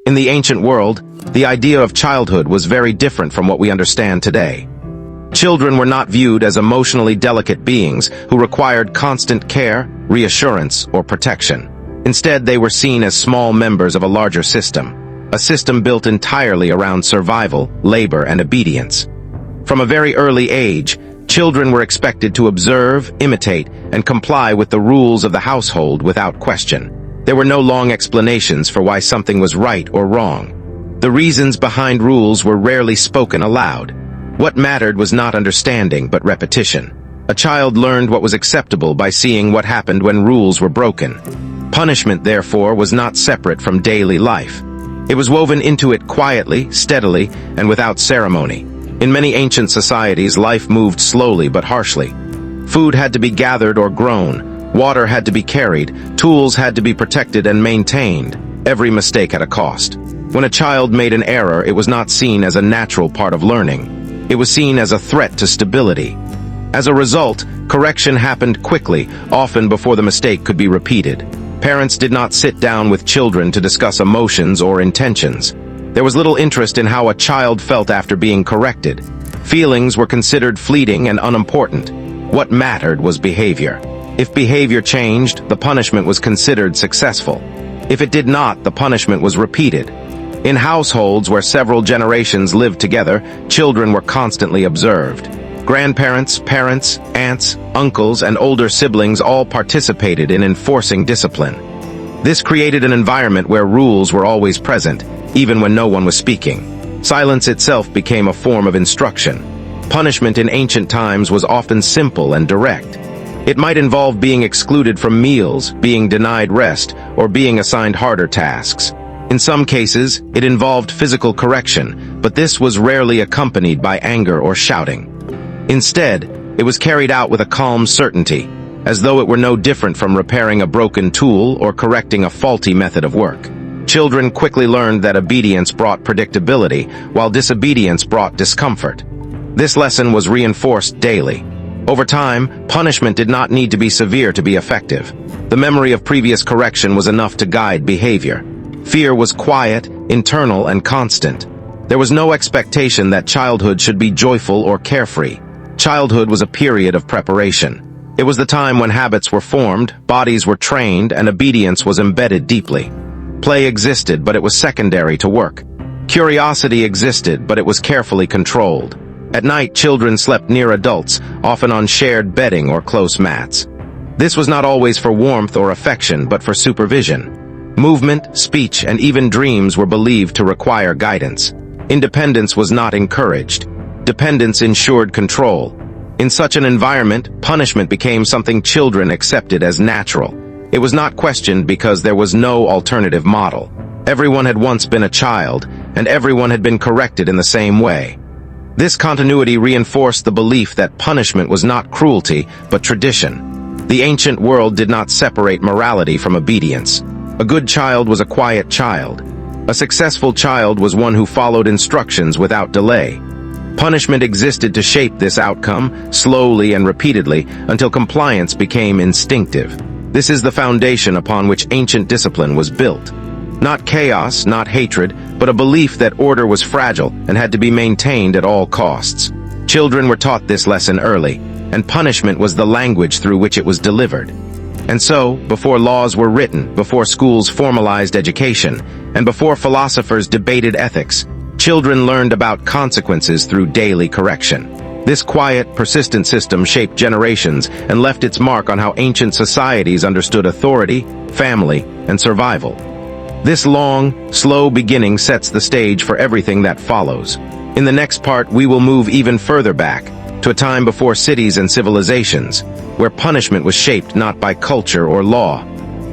In the ancient world, the idea of childhood was very different from what we understand today. Children were not viewed as emotionally delicate beings who required constant care, reassurance, or protection. Instead, they were seen as small members of a larger system, a system built entirely around survival, labor, and obedience. From a very early age, children were expected to observe, imitate, and comply with the rules of the household without question. There were no long explanations for why something was right or wrong. The reasons behind rules were rarely spoken aloud. What mattered was not understanding, but repetition. A child learned what was acceptable by seeing what happened when rules were broken. Punishment, therefore, was not separate from daily life. It was woven into it quietly, steadily, and without ceremony. In many ancient societies, life moved slowly but harshly. Food had to be gathered or grown. Water had to be carried, tools had to be protected and maintained. Every mistake had a cost. When a child made an error, it was not seen as a natural part of learning. It was seen as a threat to stability. As a result, correction happened quickly, often before the mistake could be repeated. Parents did not sit down with children to discuss emotions or intentions. There was little interest in how a child felt after being corrected. Feelings were considered fleeting and unimportant. What mattered was behavior. If behavior changed, the punishment was considered successful. If it did not, the punishment was repeated. In households where several generations lived together, children were constantly observed. Grandparents, parents, aunts, uncles, and older siblings all participated in enforcing discipline. This created an environment where rules were always present, even when no one was speaking. Silence itself became a form of instruction. Punishment in ancient times was often simple and direct. It might involve being excluded from meals, being denied rest, or being assigned harder tasks. In some cases, it involved physical correction, but this was rarely accompanied by anger or shouting. Instead, it was carried out with a calm certainty, as though it were no different from repairing a broken tool or correcting a faulty method of work. Children quickly learned that obedience brought predictability, while disobedience brought discomfort. This lesson was reinforced daily. Over time, punishment did not need to be severe to be effective. The memory of previous correction was enough to guide behavior. Fear was quiet, internal, and constant. There was no expectation that childhood should be joyful or carefree. Childhood was a period of preparation. It was the time when habits were formed, bodies were trained, and obedience was embedded deeply. Play existed, but it was secondary to work. Curiosity existed, but it was carefully controlled. At night, children slept near adults, often on shared bedding or close mats. This was not always for warmth or affection, but for supervision. Movement, speech, and even dreams were believed to require guidance. Independence was not encouraged. Dependence ensured control. In such an environment, punishment became something children accepted as natural. It was not questioned because there was no alternative model. Everyone had once been a child, and everyone had been corrected in the same way. This continuity reinforced the belief that punishment was not cruelty, but tradition. The ancient world did not separate morality from obedience. A good child was a quiet child. A successful child was one who followed instructions without delay. Punishment existed to shape this outcome, slowly and repeatedly, until compliance became instinctive. This is the foundation upon which ancient discipline was built. Not chaos, not hatred, but a belief that order was fragile and had to be maintained at all costs. Children were taught this lesson early, and punishment was the language through which it was delivered. And so, before laws were written, before schools formalized education, and before philosophers debated ethics, children learned about consequences through daily correction. This quiet, persistent system shaped generations and left its mark on how ancient societies understood authority, family, and survival. This long, slow beginning sets the stage for everything that follows. In the next part, we will move even further back, to a time before cities and civilizations, where punishment was shaped not by culture or law,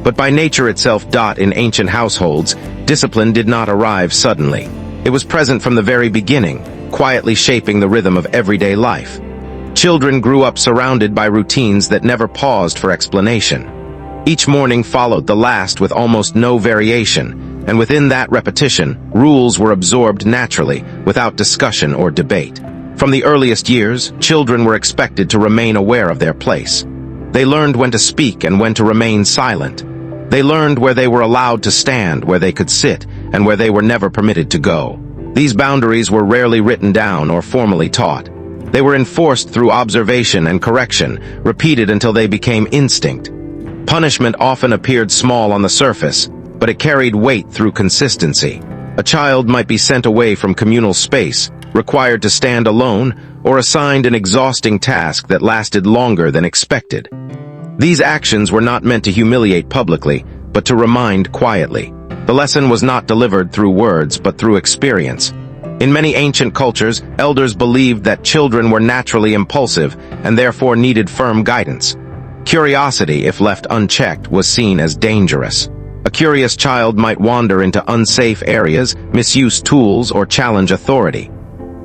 but by nature itself. In ancient households, discipline did not arrive suddenly. It was present from the very beginning, quietly shaping the rhythm of everyday life. Children grew up surrounded by routines that never paused for explanation. Each morning followed the last with almost no variation, and within that repetition, rules were absorbed naturally, without discussion or debate. From the earliest years, children were expected to remain aware of their place. They learned when to speak and when to remain silent. They learned where they were allowed to stand, where they could sit, and where they were never permitted to go. These boundaries were rarely written down or formally taught. They were enforced through observation and correction, repeated until they became instinct. Punishment often appeared small on the surface, but it carried weight through consistency. A child might be sent away from communal space, required to stand alone, or assigned an exhausting task that lasted longer than expected. These actions were not meant to humiliate publicly, but to remind quietly. The lesson was not delivered through words, but through experience. In many ancient cultures, elders believed that children were naturally impulsive and therefore needed firm guidance. Curiosity, if left unchecked, was seen as dangerous. A curious child might wander into unsafe areas, misuse tools, or challenge authority.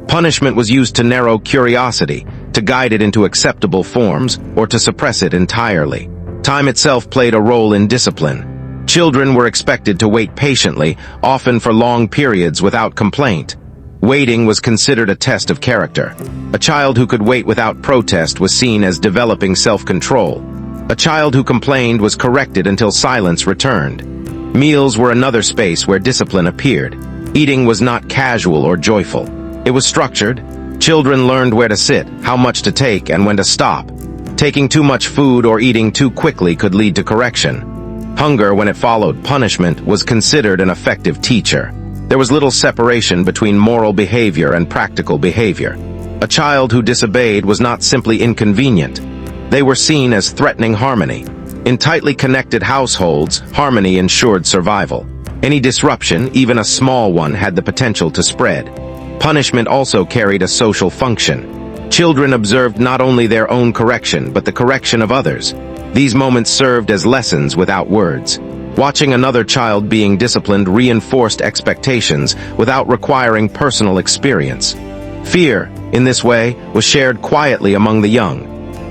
Punishment was used to narrow curiosity, to guide it into acceptable forms, or to suppress it entirely. Time itself played a role in discipline. Children were expected to wait patiently, often for long periods without complaint. Waiting was considered a test of character. A child who could wait without protest was seen as developing self-control. A child who complained was corrected until silence returned. Meals were another space where discipline appeared. Eating was not casual or joyful. It was structured. Children learned where to sit, how much to take, and when to stop. Taking too much food or eating too quickly could lead to correction. Hunger, when it followed punishment, was considered an effective teacher. There was little separation between moral behavior and practical behavior. A child who disobeyed was not simply inconvenient. They were seen as threatening harmony. In tightly connected households, harmony ensured survival. Any disruption, even a small one, had the potential to spread. Punishment also carried a social function. Children observed not only their own correction, but the correction of others. These moments served as lessons without words. Watching another child being disciplined reinforced expectations without requiring personal experience. Fear, in this way, was shared quietly among the young.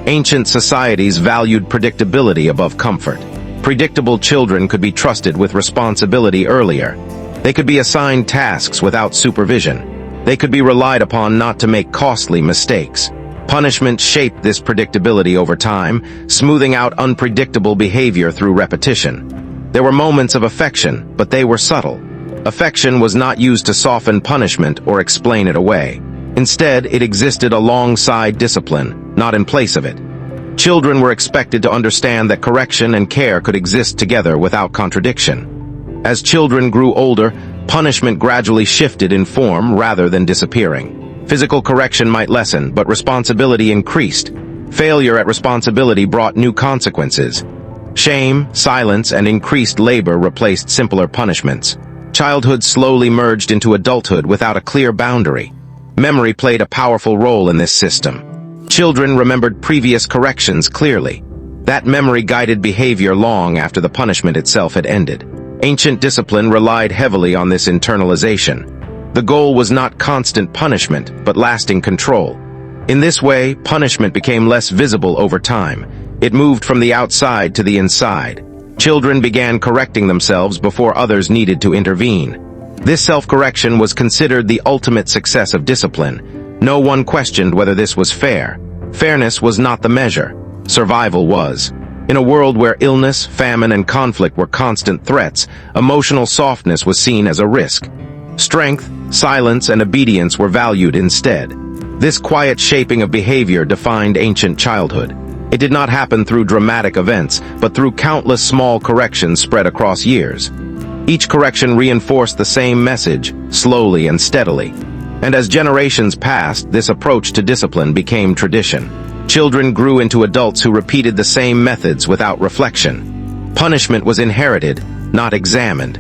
Ancient societies valued predictability above comfort. Predictable children could be trusted with responsibility earlier. They could be assigned tasks without supervision. They could be relied upon not to make costly mistakes. Punishment shaped this predictability over time, smoothing out unpredictable behavior through repetition. There were moments of affection, but they were subtle. Affection was not used to soften punishment or explain it away. Instead, it existed alongside discipline, not in place of it. Children were expected to understand that correction and care could exist together without contradiction. As children grew older, punishment gradually shifted in form rather than disappearing. Physical correction might lessen, but responsibility increased. Failure at responsibility brought new consequences. Shame, silence, and increased labor replaced simpler punishments. Childhood slowly merged into adulthood without a clear boundary. Memory played a powerful role in this system. Children remembered previous corrections clearly. That memory guided behavior long after the punishment itself had ended. Ancient discipline relied heavily on this internalization. The goal was not constant punishment, but lasting control. In this way, punishment became less visible over time. It moved from the outside to the inside. Children began correcting themselves before others needed to intervene. This self-correction was considered the ultimate success of discipline. No one questioned whether this was fair. Fairness was not the measure. Survival was. In a world where illness, famine, and conflict were constant threats, emotional softness was seen as a risk. Strength, silence, and obedience were valued instead. This quiet shaping of behavior defined ancient childhood. It did not happen through dramatic events, but through countless small corrections spread across years. Each correction reinforced the same message, slowly and steadily. And as generations passed, this approach to discipline became tradition. Children grew into adults who repeated the same methods without reflection. Punishment was inherited, not examined.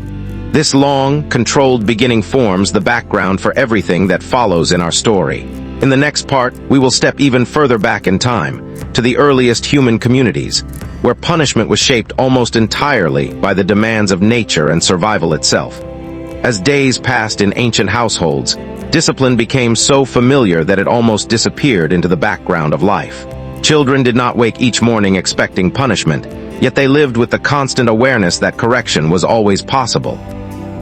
This long, controlled beginning forms the background for everything that follows in our story. In the next part, we will step even further back in time, to the earliest human communities, where punishment was shaped almost entirely by the demands of nature and survival itself. As days passed in ancient households, discipline became so familiar that it almost disappeared into the background of life. Children did not wake each morning expecting punishment, yet they lived with the constant awareness that correction was always possible.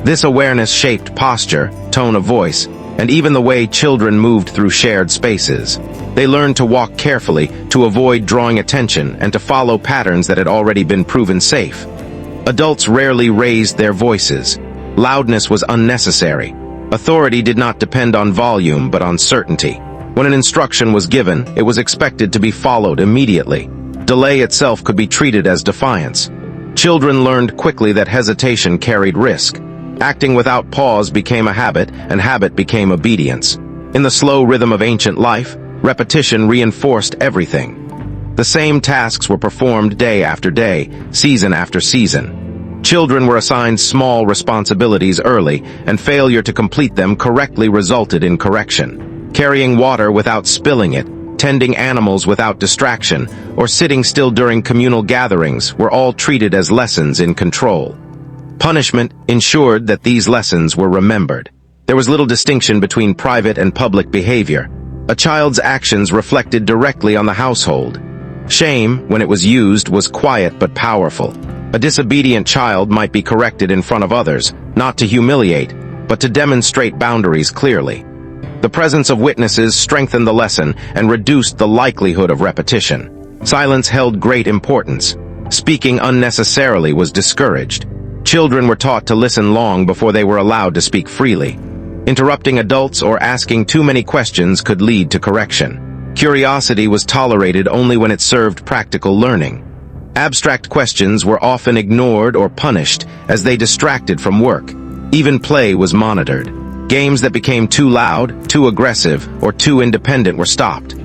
This awareness shaped posture, tone of voice, and even the way children moved through shared spaces. They learned to walk carefully, to avoid drawing attention, and to follow patterns that had already been proven safe. Adults rarely raised their voices. Loudness was unnecessary. Authority did not depend on volume but on certainty. When an instruction was given, it was expected to be followed immediately. Delay itself could be treated as defiance. Children learned quickly that hesitation carried risk. Acting without pause became a habit, and habit became obedience. In the slow rhythm of ancient life, repetition reinforced everything. The same tasks were performed day after day, season after season. Children were assigned small responsibilities early, and failure to complete them correctly resulted in correction. Carrying water without spilling it, tending animals without distraction, or sitting still during communal gatherings were all treated as lessons in control. Punishment ensured that these lessons were remembered. There was little distinction between private and public behavior. A child's actions reflected directly on the household. Shame, when it was used, was quiet but powerful. A disobedient child might be corrected in front of others, not to humiliate, but to demonstrate boundaries clearly. The presence of witnesses strengthened the lesson and reduced the likelihood of repetition. Silence held great importance. Speaking unnecessarily was discouraged. Children were taught to listen long before they were allowed to speak freely. Interrupting adults or asking too many questions could lead to correction. Curiosity was tolerated only when it served practical learning. Abstract questions were often ignored or punished as they distracted from work. Even play was monitored. Games that became too loud, too aggressive, or too independent were stopped.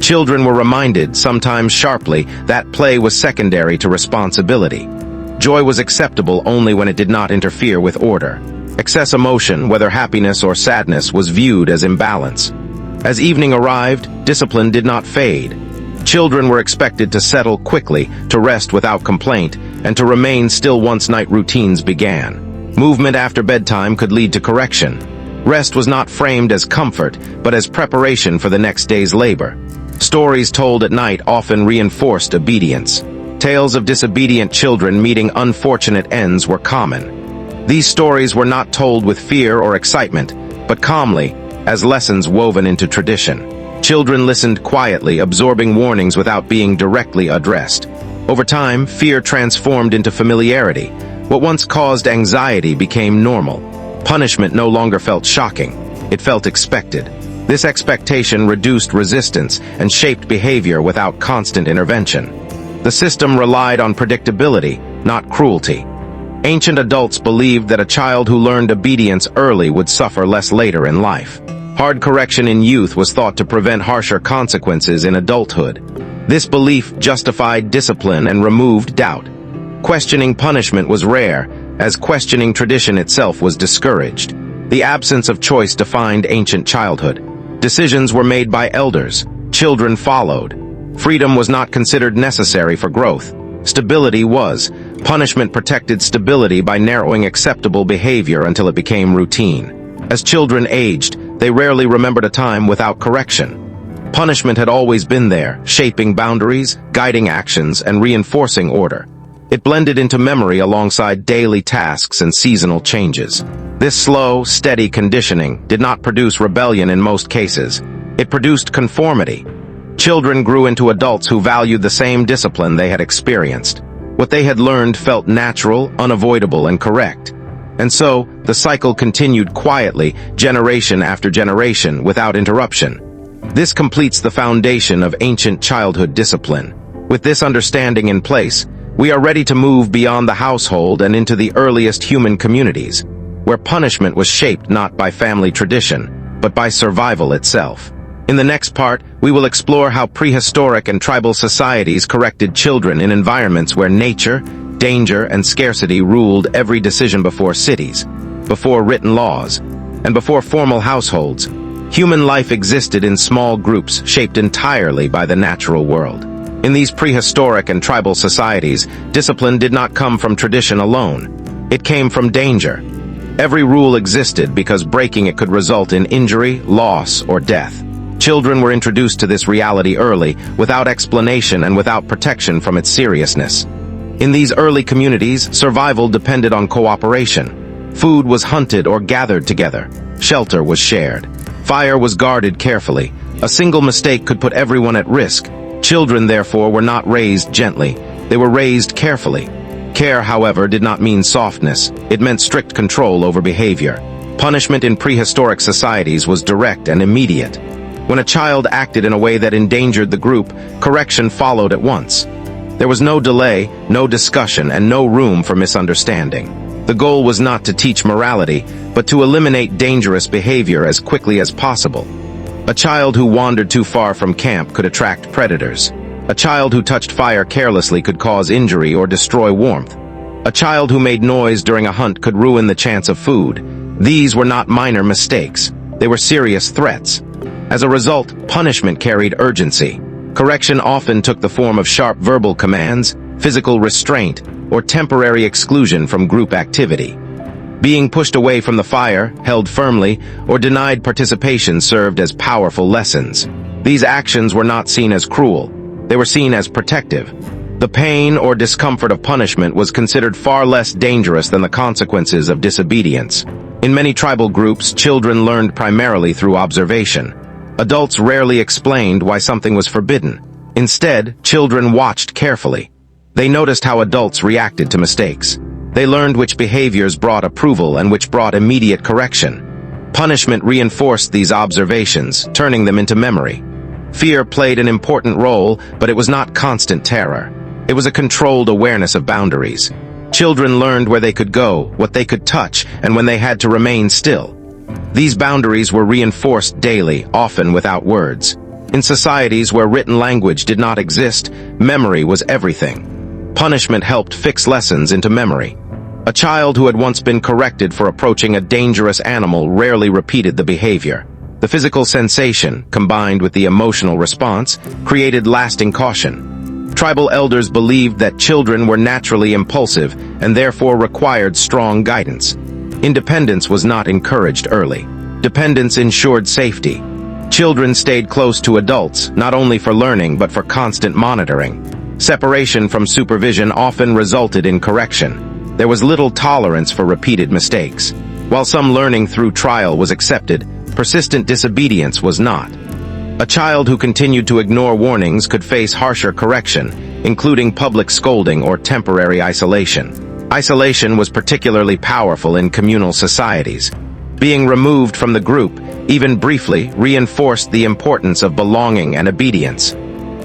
Children were reminded, sometimes sharply, that play was secondary to responsibility. Joy was acceptable only when it did not interfere with order. Excess emotion, whether happiness or sadness, was viewed as imbalance. As evening arrived, discipline did not fade. Children were expected to settle quickly, to rest without complaint, and to remain still once night routines began. Movement after bedtime could lead to correction. Rest was not framed as comfort, but as preparation for the next day's labor. Stories told at night often reinforced obedience. Tales of disobedient children meeting unfortunate ends were common. These stories were not told with fear or excitement, but calmly, as lessons woven into tradition. Children listened quietly, absorbing warnings without being directly addressed. Over time, fear transformed into familiarity. What once caused anxiety became normal. Punishment no longer felt shocking. It felt expected. This expectation reduced resistance and shaped behavior without constant intervention. The system relied on predictability, not cruelty. Ancient adults believed that a child who learned obedience early would suffer less later in life. Hard correction in youth was thought to prevent harsher consequences in adulthood. This belief justified discipline and removed doubt. Questioning punishment was rare, as questioning tradition itself was discouraged. The absence of choice defined ancient childhood. Decisions were made by elders. Children followed. Freedom was not considered necessary for growth. Stability was. Punishment protected stability by narrowing acceptable behavior until it became routine. As children aged, they rarely remembered a time without correction. Punishment had always been there, shaping boundaries, guiding actions, and reinforcing order. It blended into memory alongside daily tasks and seasonal changes. This slow, steady conditioning did not produce rebellion in most cases. It produced conformity. Children grew into adults who valued the same discipline they had experienced. What they had learned felt natural, unavoidable, and correct. And so, the cycle continued quietly, generation after generation, without interruption. This completes the foundation of ancient childhood discipline. With this understanding in place, we are ready to move beyond the household and into the earliest human communities, where punishment was shaped not by family tradition, but by survival itself. In the next part, we will explore how prehistoric and tribal societies corrected children in environments where nature, danger, and scarcity ruled every decision before cities, before written laws, and before formal households. Human life existed in small groups shaped entirely by the natural world. In these prehistoric and tribal societies, discipline did not come from tradition alone. It came from danger. Every rule existed because breaking it could result in injury, loss, or death. Children were introduced to this reality early, without explanation and without protection from its seriousness. In these early communities, survival depended on cooperation. Food was hunted or gathered together. Shelter was shared. Fire was guarded carefully. A single mistake could put everyone at risk. Children, therefore, were not raised gently. They were raised carefully. Care, however, did not mean softness. It meant strict control over behavior. Punishment in prehistoric societies was direct and immediate. When a child acted in a way that endangered the group, correction followed at once. There was no delay, no discussion, and no room for misunderstanding. The goal was not to teach morality, but to eliminate dangerous behavior as quickly as possible. A child who wandered too far from camp could attract predators. A child who touched fire carelessly could cause injury or destroy warmth. A child who made noise during a hunt could ruin the chance of food. These were not minor mistakes. They were serious threats. As a result, punishment carried urgency. Correction often took the form of sharp verbal commands, physical restraint, or temporary exclusion from group activity. Being pushed away from the fire, held firmly, or denied participation served as powerful lessons. These actions were not seen as cruel. They were seen as protective. The pain or discomfort of punishment was considered far less dangerous than the consequences of disobedience. In many tribal groups, children learned primarily through observation. Adults rarely explained why something was forbidden. Instead, children watched carefully. They noticed how adults reacted to mistakes. They learned which behaviors brought approval and which brought immediate correction. Punishment reinforced these observations, turning them into memory. Fear played an important role, but it was not constant terror. It was a controlled awareness of boundaries. Children learned where they could go, what they could touch, and when they had to remain still. These boundaries were reinforced daily, often without words. In societies where written language did not exist, memory was everything. Punishment helped fix lessons into memory. A child who had once been corrected for approaching a dangerous animal rarely repeated the behavior. The physical sensation, combined with the emotional response, created lasting caution. Tribal elders believed that children were naturally impulsive and therefore required strong guidance. Independence was not encouraged early. Dependence ensured safety. Children stayed close to adults, not only for learning but for constant monitoring. Separation from supervision often resulted in correction. There was little tolerance for repeated mistakes. While some learning through trial was accepted, persistent disobedience was not. A child who continued to ignore warnings could face harsher correction, including public scolding or temporary isolation. Isolation was particularly powerful in communal societies. Being removed from the group, even briefly, reinforced the importance of belonging and obedience.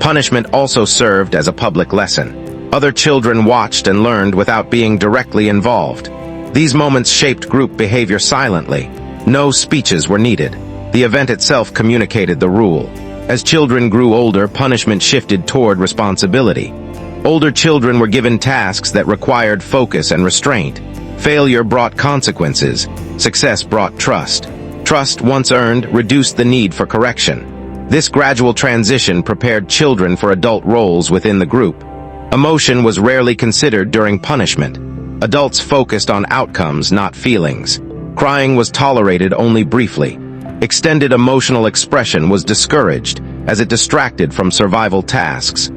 Punishment also served as a public lesson. Other children watched and learned without being directly involved. These moments shaped group behavior silently. No speeches were needed. The event itself communicated the rule. As children grew older, punishment shifted toward responsibility. Older children were given tasks that required focus and restraint. Failure brought consequences. Success brought trust. Trust, once earned, reduced the need for correction. This gradual transition prepared children for adult roles within the group. Emotion was rarely considered during punishment. Adults focused on outcomes, not feelings. Crying was tolerated only briefly. Extended emotional expression was discouraged, as it distracted from survival tasks.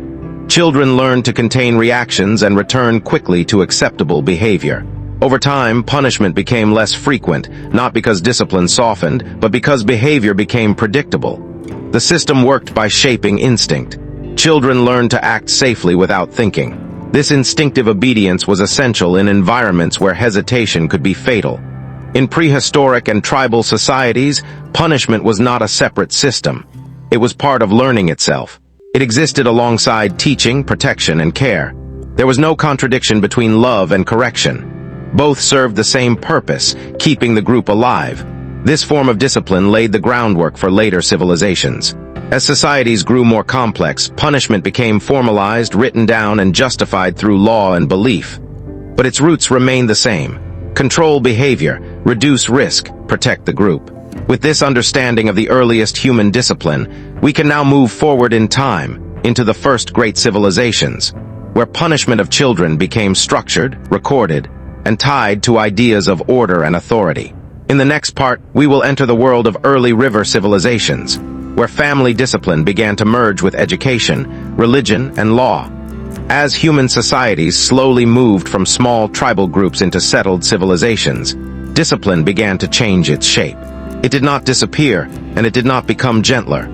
Children learned to contain reactions and return quickly to acceptable behavior. Over time, punishment became less frequent, not because discipline softened, but because behavior became predictable. The system worked by shaping instinct. Children learned to act safely without thinking. This instinctive obedience was essential in environments where hesitation could be fatal. In prehistoric and tribal societies, punishment was not a separate system. It was part of learning itself. It existed alongside teaching, protection, and care. There was no contradiction between love and correction. Both served the same purpose, keeping the group alive. This form of discipline laid the groundwork for later civilizations. As societies grew more complex, punishment became formalized, written down, and justified through law and belief. But its roots remained the same. Control behavior, reduce risk, protect the group. With this understanding of the earliest human discipline, we can now move forward in time, into the first great civilizations, where punishment of children became structured, recorded, and tied to ideas of order and authority. In the next part, we will enter the world of early river civilizations, where family discipline began to merge with education, religion, and law. As human societies slowly moved from small tribal groups into settled civilizations, discipline began to change its shape. It did not disappear, and it did not become gentler.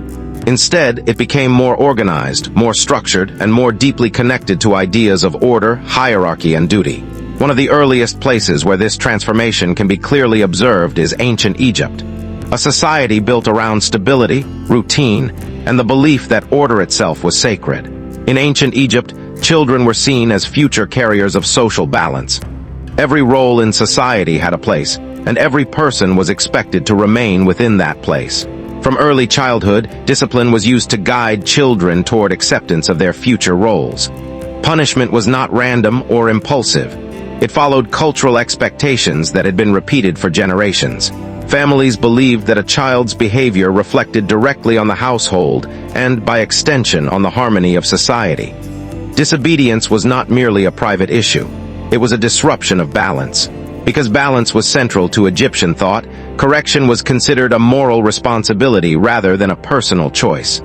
Instead, it became more organized, more structured, and more deeply connected to ideas of order, hierarchy, and duty. One of the earliest places where this transformation can be clearly observed is ancient Egypt, a society built around stability, routine, and the belief that order itself was sacred. In ancient Egypt, children were seen as future carriers of social balance. Every role in society had a place, and every person was expected to remain within that place. From early childhood, discipline was used to guide children toward acceptance of their future roles. Punishment was not random or impulsive. It followed cultural expectations that had been repeated for generations. Families believed that a child's behavior reflected directly on the household and, by extension, on the harmony of society. Disobedience was not merely a private issue. It was a disruption of balance. Because balance was central to Egyptian thought, correction was considered a moral responsibility rather than a personal choice.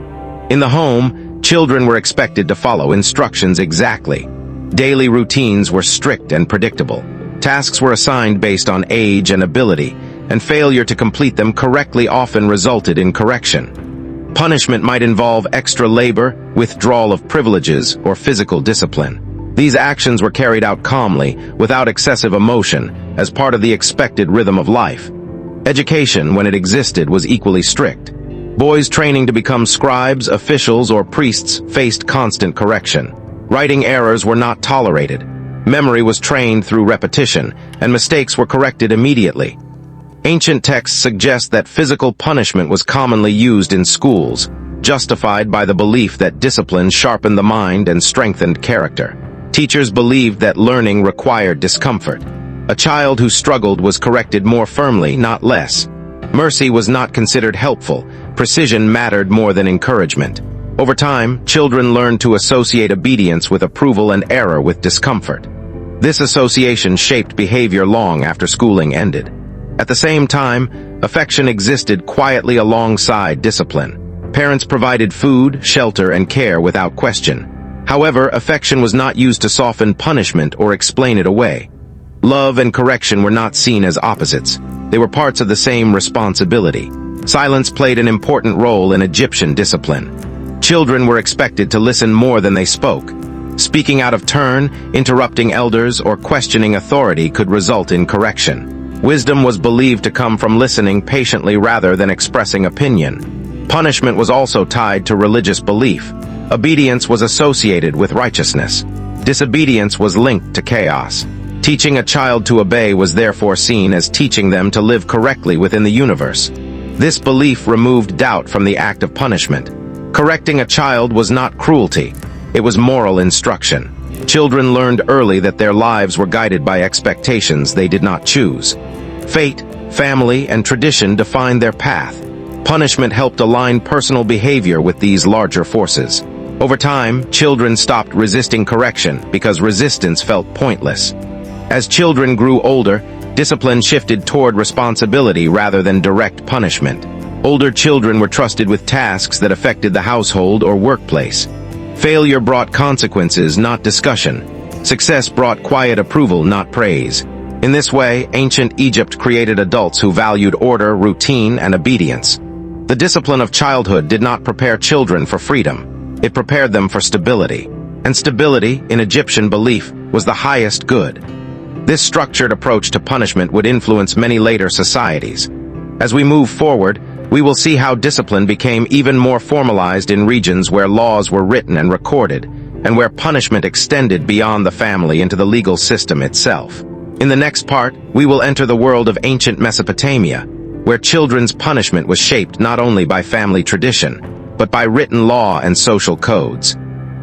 In the home, children were expected to follow instructions exactly. Daily routines were strict and predictable. Tasks were assigned based on age and ability, and failure to complete them correctly often resulted in correction. Punishment might involve extra labor, withdrawal of privileges, or physical discipline. These actions were carried out calmly, without excessive emotion, as part of the expected rhythm of life. Education, when it existed, was equally strict. Boys training to become scribes, officials, or priests faced constant correction. Writing errors were not tolerated. Memory was trained through repetition, and mistakes were corrected immediately. Ancient texts suggest that physical punishment was commonly used in schools, justified by the belief that discipline sharpened the mind and strengthened character. Teachers believed that learning required discomfort. A child who struggled was corrected more firmly, not less. Mercy was not considered helpful. Precision mattered more than encouragement. Over time, children learned to associate obedience with approval and error with discomfort. This association shaped behavior long after schooling ended. At the same time, affection existed quietly alongside discipline. Parents provided food, shelter, and care without question. However, affection was not used to soften punishment or explain it away. Love and correction were not seen as opposites. They were parts of the same responsibility. Silence played an important role in Egyptian discipline. Children were expected to listen more than they spoke. Speaking out of turn, interrupting elders, or questioning authority could result in correction. Wisdom was believed to come from listening patiently rather than expressing opinion. Punishment was also tied to religious belief. Obedience was associated with righteousness. Disobedience was linked to chaos. Teaching a child to obey was therefore seen as teaching them to live correctly within the universe. This belief removed doubt from the act of punishment. Correcting a child was not cruelty. It was moral instruction. Children learned early that their lives were guided by expectations they did not choose. Fate, family, and tradition defined their path. Punishment helped align personal behavior with these larger forces. Over time, children stopped resisting correction because resistance felt pointless. As children grew older, discipline shifted toward responsibility rather than direct punishment. Older children were trusted with tasks that affected the household or workplace. Failure brought consequences, not discussion. Success brought quiet approval, not praise. In this way, ancient Egypt created adults who valued order, routine, and obedience. The discipline of childhood did not prepare children for freedom. It prepared them for stability. And stability, in Egyptian belief, was the highest good. This structured approach to punishment would influence many later societies. As we move forward, we will see how discipline became even more formalized in regions where laws were written and recorded, and where punishment extended beyond the family into the legal system itself. In the next part, we will enter the world of ancient Mesopotamia, where children's punishment was shaped not only by family tradition, but by written law and social codes.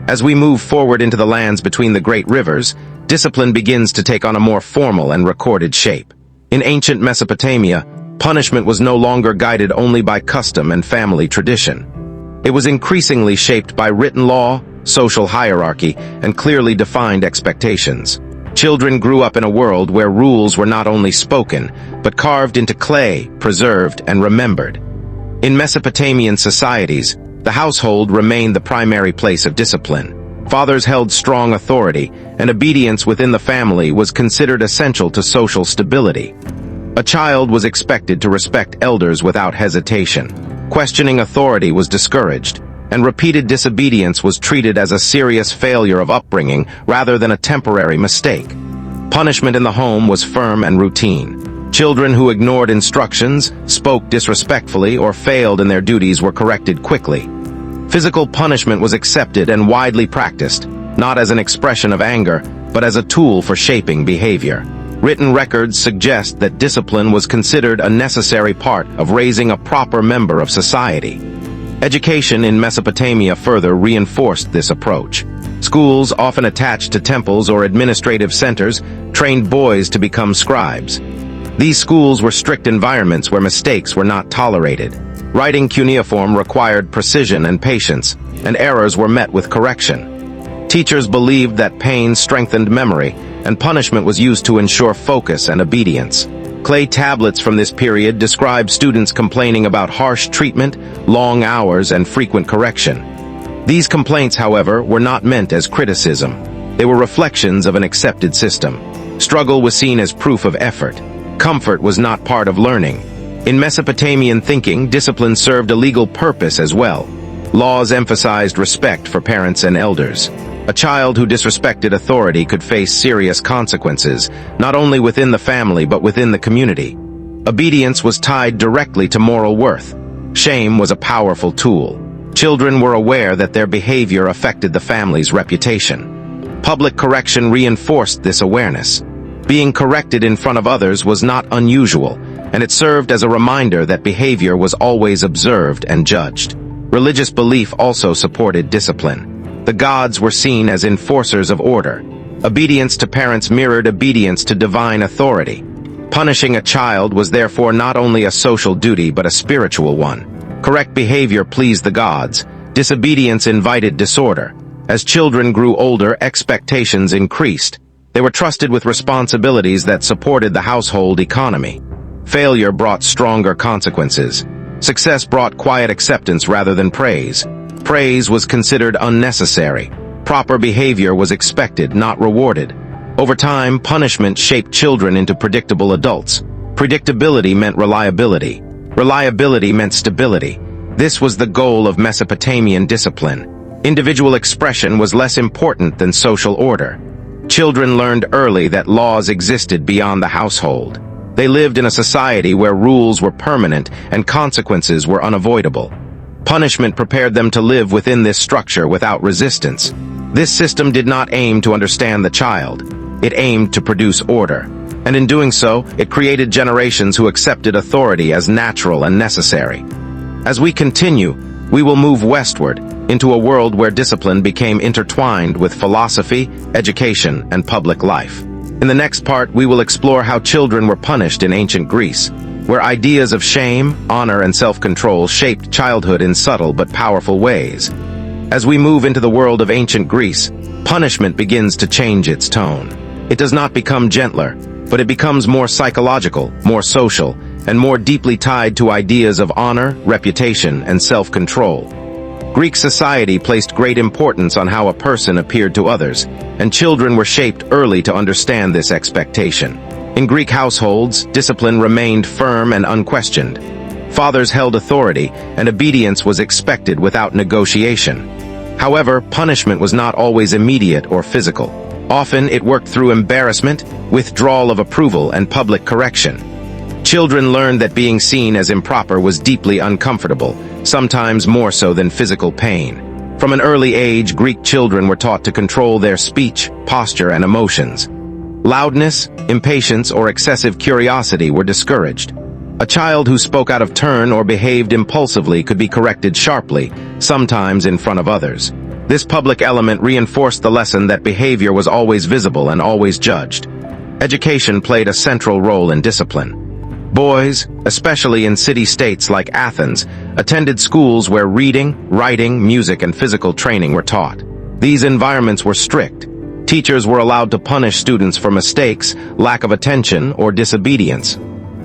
As we move forward into the lands between the great rivers, discipline begins to take on a more formal and recorded shape. In ancient Mesopotamia, punishment was no longer guided only by custom and family tradition. It was increasingly shaped by written law, social hierarchy, and clearly defined expectations. Children grew up in a world where rules were not only spoken, but carved into clay, preserved, and remembered. In Mesopotamian societies, the household remained the primary place of discipline. Fathers held strong authority, and obedience within the family was considered essential to social stability. A child was expected to respect elders without hesitation. Questioning authority was discouraged, and repeated disobedience was treated as a serious failure of upbringing rather than a temporary mistake. Punishment in the home was firm and routine. Children who ignored instructions, spoke disrespectfully, or failed in their duties were corrected quickly. Physical punishment was accepted and widely practiced, not as an expression of anger, but as a tool for shaping behavior. Written records suggest that discipline was considered a necessary part of raising a proper member of society. Education in Mesopotamia further reinforced this approach. Schools, often attached to temples or administrative centers, trained boys to become scribes. These schools were strict environments where mistakes were not tolerated. Writing cuneiform required precision and patience, and errors were met with correction. Teachers believed that pain strengthened memory, and punishment was used to ensure focus and obedience. Clay tablets from this period describe students complaining about harsh treatment, long hours, and frequent correction. These complaints, however, were not meant as criticism. They were reflections of an accepted system. Struggle was seen as proof of effort. Comfort was not part of learning. In Mesopotamian thinking, discipline served a legal purpose as well. Laws emphasized respect for parents and elders. A child who disrespected authority could face serious consequences, not only within the family but within the community. Obedience was tied directly to moral worth. Shame was a powerful tool. Children were aware that their behavior affected the family's reputation. Public correction reinforced this awareness. Being corrected in front of others was not unusual, and it served as a reminder that behavior was always observed and judged. Religious belief also supported discipline. The gods were seen as enforcers of order. Obedience to parents mirrored obedience to divine authority. Punishing a child was therefore not only a social duty but a spiritual one. Correct behavior pleased the gods. Disobedience invited disorder. As children grew older, expectations increased. They were trusted with responsibilities that supported the household economy. Failure brought stronger consequences. Success brought quiet acceptance rather than praise. Praise was considered unnecessary. Proper behavior was expected, not rewarded. Over time, punishment shaped children into predictable adults. Predictability meant reliability. Reliability meant stability. This was the goal of Mesopotamian discipline. Individual expression was less important than social order. Children learned early that laws existed beyond the household. They lived in a society where rules were permanent and consequences were unavoidable. Punishment prepared them to live within this structure without resistance. This system did not aim to understand the child. It aimed to produce order. And in doing so, it created generations who accepted authority as natural and necessary. As we continue, we will move westward into a world where discipline became intertwined with philosophy, education, and public life. In the next part, we will explore how children were punished in ancient Greece, where ideas of shame, honor, and self-control shaped childhood in subtle but powerful ways. As we move into the world of ancient Greece, punishment begins to change its tone. It does not become gentler, but it becomes more psychological, more social, and more deeply tied to ideas of honor, reputation, and self-control. Greek society placed great importance on how a person appeared to others, and children were shaped early to understand this expectation. In Greek households, discipline remained firm and unquestioned. Fathers held authority, and obedience was expected without negotiation. However, punishment was not always immediate or physical. Often, it worked through embarrassment, withdrawal of approval, and public correction. Children learned that being seen as improper was deeply uncomfortable, sometimes more so than physical pain. From an early age, Greek children were taught to control their speech, posture, and emotions. Loudness, impatience, or excessive curiosity were discouraged. A child who spoke out of turn or behaved impulsively could be corrected sharply, sometimes in front of others. This public element reinforced the lesson that behavior was always visible and always judged. Education played a central role in discipline. Boys, especially in city-states like Athens, attended schools where reading, writing, music, and physical training were taught. These environments were strict. Teachers were allowed to punish students for mistakes, lack of attention, or disobedience.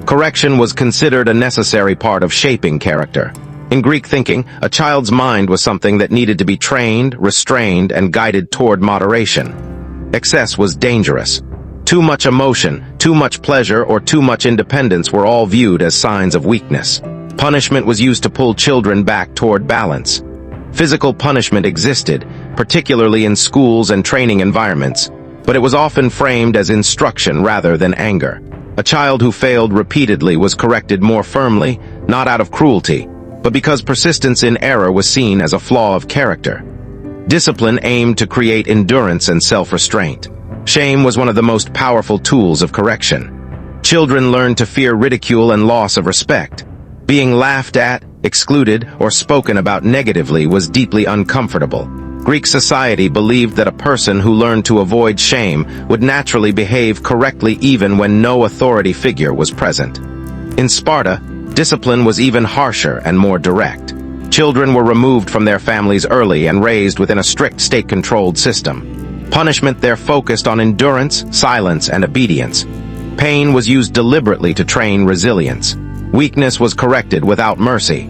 Correction was considered a necessary part of shaping character. In Greek thinking, a child's mind was something that needed to be trained, restrained, and guided toward moderation. Excess was dangerous. Too much emotion, too much pleasure, or too much independence were all viewed as signs of weakness. Punishment was used to pull children back toward balance. Physical punishment existed, particularly in schools and training environments, but it was often framed as instruction rather than anger. A child who failed repeatedly was corrected more firmly, not out of cruelty, but because persistence in error was seen as a flaw of character. Discipline aimed to create endurance and self-restraint. Shame was one of the most powerful tools of correction. Children learned to fear ridicule and loss of respect. Being laughed at, excluded, or spoken about negatively was deeply uncomfortable. Greek society believed that a person who learned to avoid shame would naturally behave correctly even when no authority figure was present. In Sparta, discipline was even harsher and more direct. Children were removed from their families early and raised within a strict state-controlled system. Punishment there focused on endurance, silence, and obedience. Pain was used deliberately to train resilience. Weakness was corrected without mercy.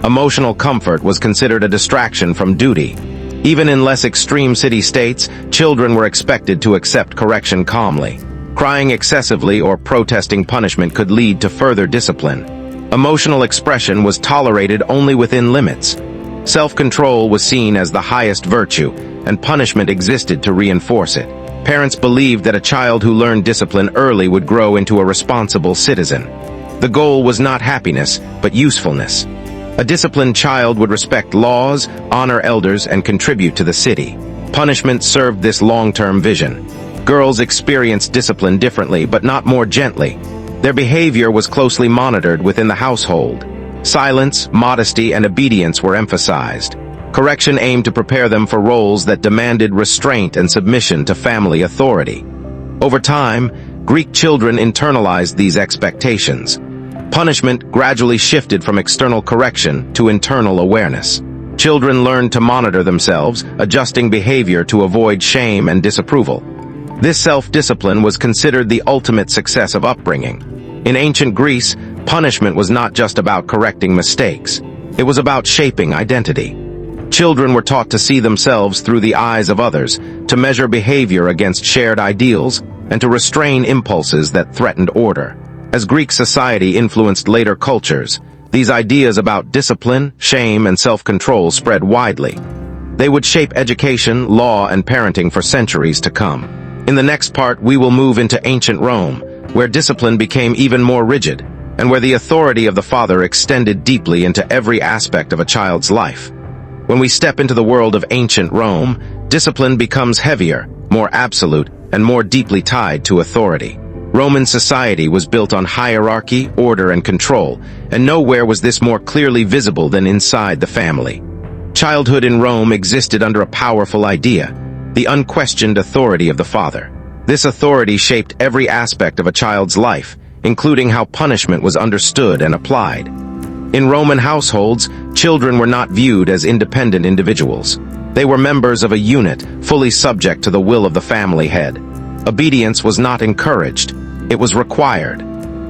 Emotional comfort was considered a distraction from duty. Even in less extreme city-states, children were expected to accept correction calmly. Crying excessively or protesting punishment could lead to further discipline. Emotional expression was tolerated only within limits. Self-control was seen as the highest virtue, and punishment existed to reinforce it. Parents believed that a child who learned discipline early would grow into a responsible citizen. The goal was not happiness, but usefulness. A disciplined child would respect laws, honor elders, and contribute to the city. Punishment served this long-term vision. Girls experienced discipline differently, but not more gently. Their behavior was closely monitored within the household. Silence, modesty, and obedience were emphasized. Correction aimed to prepare them for roles that demanded restraint and submission to family authority. Over time, Greek children internalized these expectations. Punishment gradually shifted from external correction to internal awareness. Children learned to monitor themselves, adjusting behavior to avoid shame and disapproval. This self-discipline was considered the ultimate success of upbringing. In ancient Greece, punishment was not just about correcting mistakes. It was about shaping identity. Children were taught to see themselves through the eyes of others, to measure behavior against shared ideals, and to restrain impulses that threatened order. As Greek society influenced later cultures, these ideas about discipline, shame, and self-control spread widely. They would shape education, law, and parenting for centuries to come. In the next part, we will move into ancient Rome, where discipline became even more rigid, and where the authority of the father extended deeply into every aspect of a child's life. When we step into the world of ancient Rome, discipline becomes heavier, more absolute, and more deeply tied to authority. Roman society was built on hierarchy, order, and control, and nowhere was this more clearly visible than inside the family. Childhood in Rome existed under a powerful idea, the unquestioned authority of the father. This authority shaped every aspect of a child's life, including how punishment was understood and applied. In Roman households, children were not viewed as independent individuals. They were members of a unit, fully subject to the will of the family head. Obedience was not encouraged. It was required.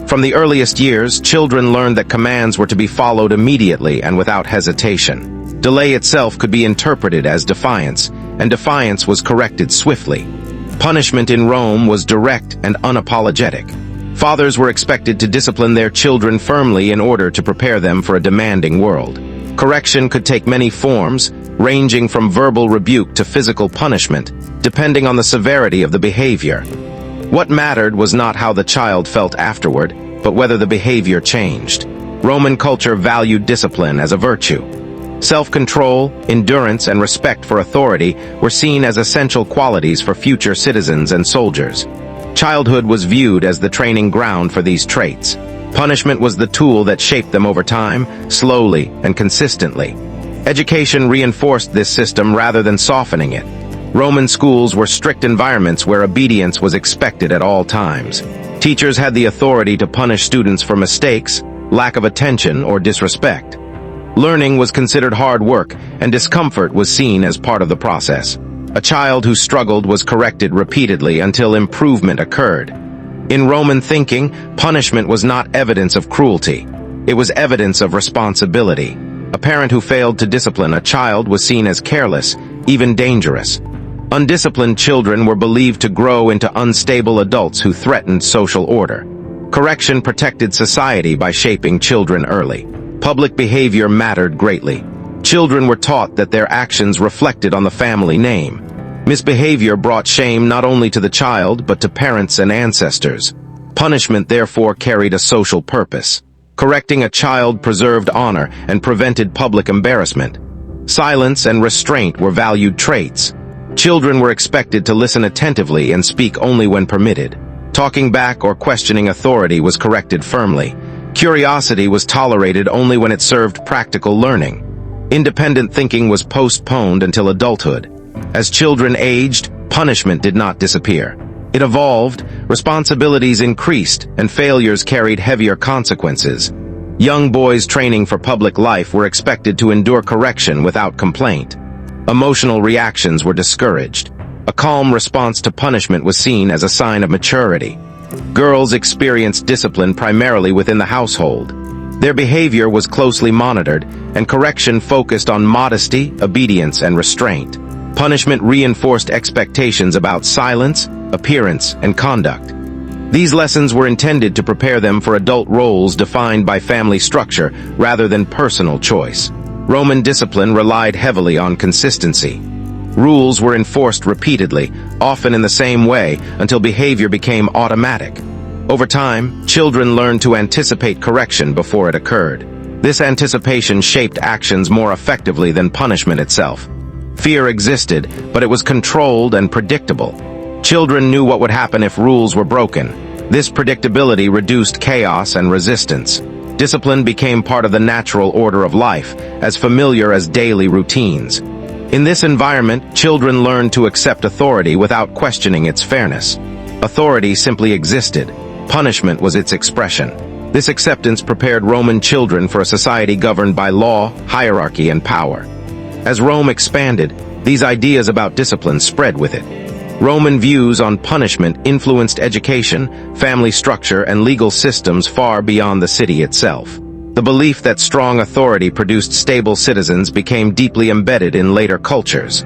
From the earliest years, children learned that commands were to be followed immediately and without hesitation. Delay itself could be interpreted as defiance, and defiance was corrected swiftly. Punishment in Rome was direct and unapologetic. Fathers were expected to discipline their children firmly in order to prepare them for a demanding world. Correction could take many forms, ranging from verbal rebuke to physical punishment, depending on the severity of the behavior. What mattered was not how the child felt afterward, but whether the behavior changed. Roman culture valued discipline as a virtue. Self-control, endurance, and respect for authority were seen as essential qualities for future citizens and soldiers. Childhood was viewed as the training ground for these traits. Punishment was the tool that shaped them over time, slowly and consistently. Education reinforced this system rather than softening it. Roman schools were strict environments where obedience was expected at all times. Teachers had the authority to punish students for mistakes, lack of attention, or disrespect. Learning was considered hard work, and discomfort was seen as part of the process. A child who struggled was corrected repeatedly until improvement occurred. In Roman thinking, punishment was not evidence of cruelty. It was evidence of responsibility. A parent who failed to discipline a child was seen as careless, even dangerous. Undisciplined children were believed to grow into unstable adults who threatened social order. Correction protected society by shaping children early. Public behavior mattered greatly. Children were taught that their actions reflected on the family name. Misbehavior brought shame not only to the child, but to parents and ancestors. Punishment therefore carried a social purpose. Correcting a child preserved honor and prevented public embarrassment. Silence and restraint were valued traits. Children were expected to listen attentively and speak only when permitted. Talking back or questioning authority was corrected firmly. Curiosity was tolerated only when it served practical learning. Independent thinking was postponed until adulthood. As children aged, punishment did not disappear. It evolved, responsibilities increased, and failures carried heavier consequences. Young boys training for public life were expected to endure correction without complaint. Emotional reactions were discouraged. A calm response to punishment was seen as a sign of maturity. Girls experienced discipline primarily within the household. Their behavior was closely monitored, and correction focused on modesty, obedience, and restraint. Punishment reinforced expectations about silence, appearance, and conduct. These lessons were intended to prepare them for adult roles defined by family structure rather than personal choice. Roman discipline relied heavily on consistency. Rules were enforced repeatedly, often in the same way, until behavior became automatic. Over time, children learned to anticipate correction before it occurred. This anticipation shaped actions more effectively than punishment itself. Fear existed, but it was controlled and predictable. Children knew what would happen if rules were broken. This predictability reduced chaos and resistance. Discipline became part of the natural order of life, as familiar as daily routines. In this environment, children learned to accept authority without questioning its fairness. Authority simply existed. Punishment was its expression. This acceptance prepared Roman children for a society governed by law, hierarchy, and power. As Rome expanded, these ideas about discipline spread with it. Roman views on punishment influenced education, family structure, and legal systems far beyond the city itself. The belief that strong authority produced stable citizens became deeply embedded in later cultures.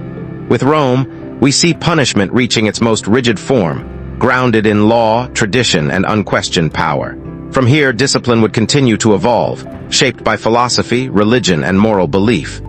With Rome, we see punishment reaching its most rigid form, grounded in law, tradition, and unquestioned power. From here, discipline would continue to evolve, shaped by philosophy, religion, and moral belief.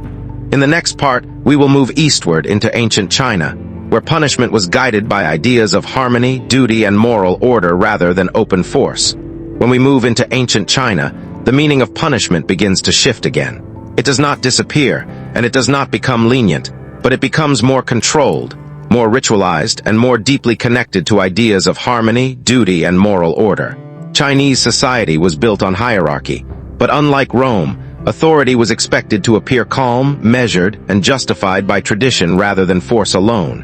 In the next part, we will move eastward into ancient China, where punishment was guided by ideas of harmony, duty, and moral order rather than open force. When we move into ancient China, the meaning of punishment begins to shift again. It does not disappear, and it does not become lenient, but it becomes more controlled, more ritualized, and more deeply connected to ideas of harmony, duty, and moral order. Chinese society was built on hierarchy, but unlike Rome, authority was expected to appear calm, measured, and justified by tradition rather than force alone.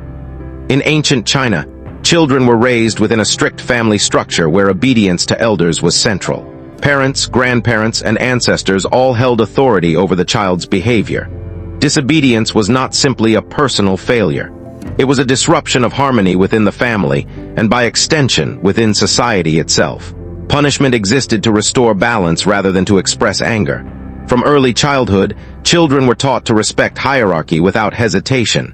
In ancient China, children were raised within a strict family structure where obedience to elders was central. Parents, grandparents, and ancestors all held authority over the child's behavior. Disobedience was not simply a personal failure. It was a disruption of harmony within the family, and by extension, within society itself. Punishment existed to restore balance rather than to express anger. From early childhood, children were taught to respect hierarchy without hesitation.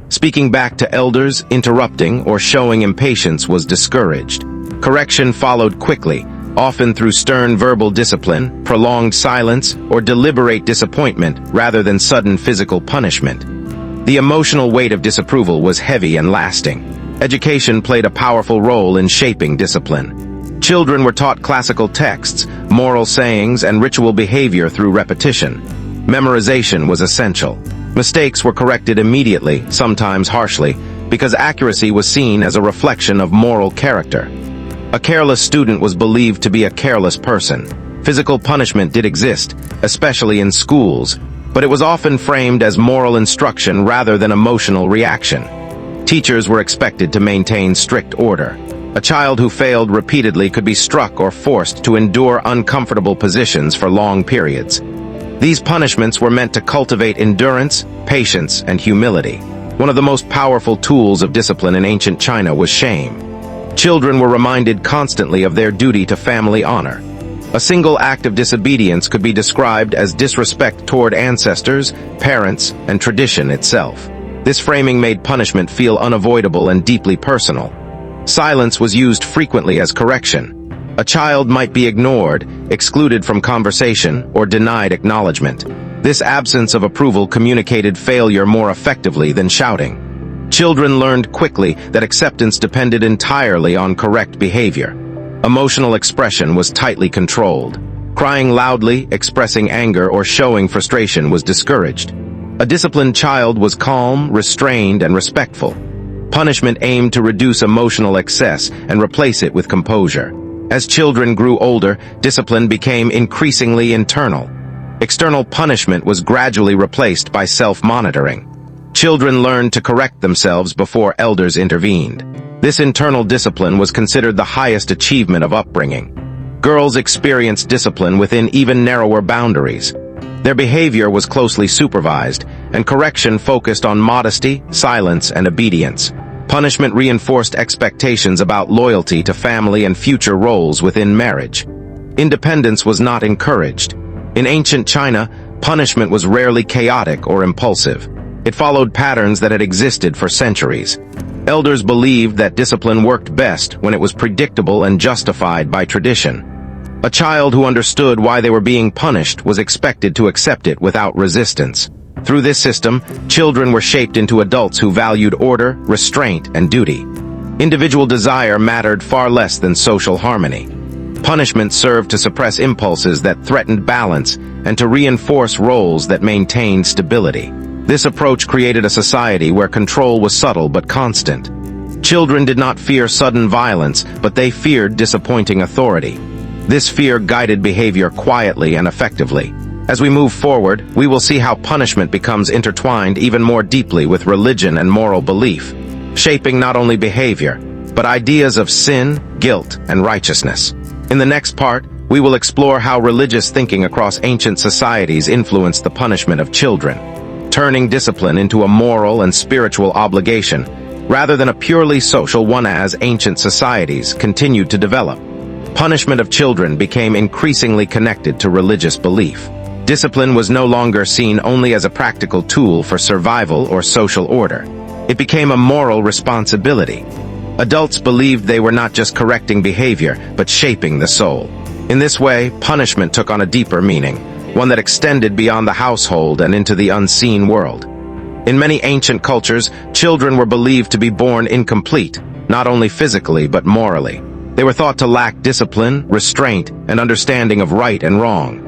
Speaking back to elders, interrupting, or showing impatience was discouraged. Correction followed quickly, often through stern verbal discipline, prolonged silence, or deliberate disappointment rather than sudden physical punishment. The emotional weight of disapproval was heavy and lasting. Education played a powerful role in shaping discipline. Children were taught classical texts, moral sayings, and ritual behavior through repetition. Memorization was essential. Mistakes were corrected immediately, sometimes harshly, because accuracy was seen as a reflection of moral character. A careless student was believed to be a careless person. Physical punishment did exist, especially in schools, but it was often framed as moral instruction rather than emotional reaction. Teachers were expected to maintain strict order. A child who failed repeatedly could be struck or forced to endure uncomfortable positions for long periods. These punishments were meant to cultivate endurance, patience, and humility. One of the most powerful tools of discipline in ancient China was shame. Children were reminded constantly of their duty to family honor. A single act of disobedience could be described as disrespect toward ancestors, parents, and tradition itself. This framing made punishment feel unavoidable and deeply personal. Silence was used frequently as correction. A child might be ignored, excluded from conversation, or denied acknowledgement. This absence of approval communicated failure more effectively than shouting. Children learned quickly that acceptance depended entirely on correct behavior. Emotional expression was tightly controlled. Crying loudly, expressing anger, or showing frustration was discouraged. A disciplined child was calm, restrained, and respectful. Punishment aimed to reduce emotional excess and replace it with composure. As children grew older, discipline became increasingly internal. External punishment was gradually replaced by self-monitoring. Children learned to correct themselves before elders intervened. This internal discipline was considered the highest achievement of upbringing. Girls experienced discipline within even narrower boundaries. Their behavior was closely supervised, and correction focused on modesty, silence, and obedience. Punishment reinforced expectations about loyalty to family and future roles within marriage. Independence was not encouraged. In ancient China, punishment was rarely chaotic or impulsive. It followed patterns that had existed for centuries. Elders believed that discipline worked best when it was predictable and justified by tradition. A child who understood why they were being punished was expected to accept it without resistance. Through this system, children were shaped into adults who valued order, restraint, and duty. Individual desire mattered far less than social harmony. Punishment served to suppress impulses that threatened balance and to reinforce roles that maintained stability. This approach created a society where control was subtle but constant. Children did not fear sudden violence, but they feared disappointing authority. This fear guided behavior quietly and effectively. As we move forward, we will see how punishment becomes intertwined even more deeply with religion and moral belief, shaping not only behavior, but ideas of sin, guilt, and righteousness. In the next part, we will explore how religious thinking across ancient societies influenced the punishment of children, turning discipline into a moral and spiritual obligation, rather than a purely social one. As ancient societies continued to develop, punishment of children became increasingly connected to religious belief. Discipline was no longer seen only as a practical tool for survival or social order. It became a moral responsibility. Adults believed they were not just correcting behavior, but shaping the soul. In this way, punishment took on a deeper meaning, one that extended beyond the household and into the unseen world. In many ancient cultures, children were believed to be born incomplete, not only physically but morally. They were thought to lack discipline, restraint, and understanding of right and wrong.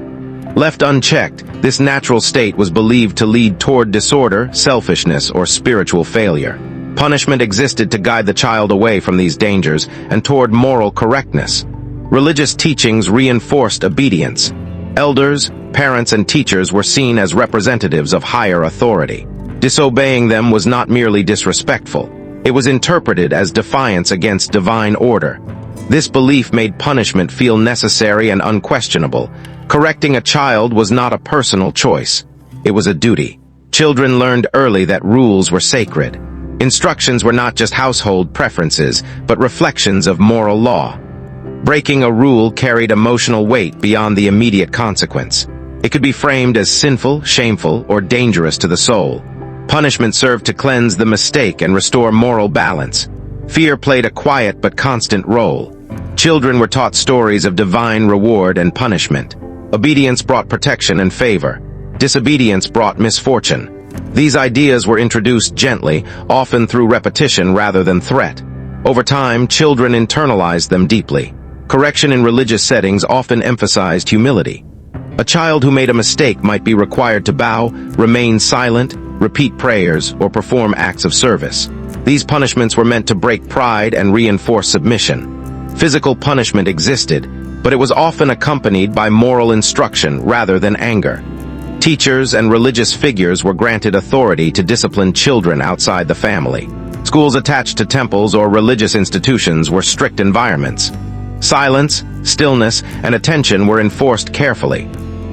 Left unchecked, this natural state was believed to lead toward disorder, selfishness, or spiritual failure. Punishment existed to guide the child away from these dangers and toward moral correctness. Religious teachings reinforced obedience. Elders, parents, and teachers were seen as representatives of higher authority. Disobeying them was not merely disrespectful. It was interpreted as defiance against divine order. This belief made punishment feel necessary and unquestionable. Correcting a child was not a personal choice. It was a duty. Children learned early that rules were sacred. Instructions were not just household preferences, but reflections of moral law. Breaking a rule carried emotional weight beyond the immediate consequence. It could be framed as sinful, shameful, or dangerous to the soul. Punishment served to cleanse the mistake and restore moral balance. Fear played a quiet but constant role. Children were taught stories of divine reward and punishment. Obedience brought protection and favor. Disobedience brought misfortune. These ideas were introduced gently, often through repetition rather than threat. Over time, children internalized them deeply. Correction in religious settings often emphasized humility. A child who made a mistake might be required to bow, remain silent, repeat prayers, or perform acts of service. These punishments were meant to break pride and reinforce submission. Physical punishment existed, but it was often accompanied by moral instruction rather than anger. Teachers and religious figures were granted authority to discipline children outside the family. Schools attached to temples or religious institutions were strict environments. Silence, stillness, and attention were enforced carefully.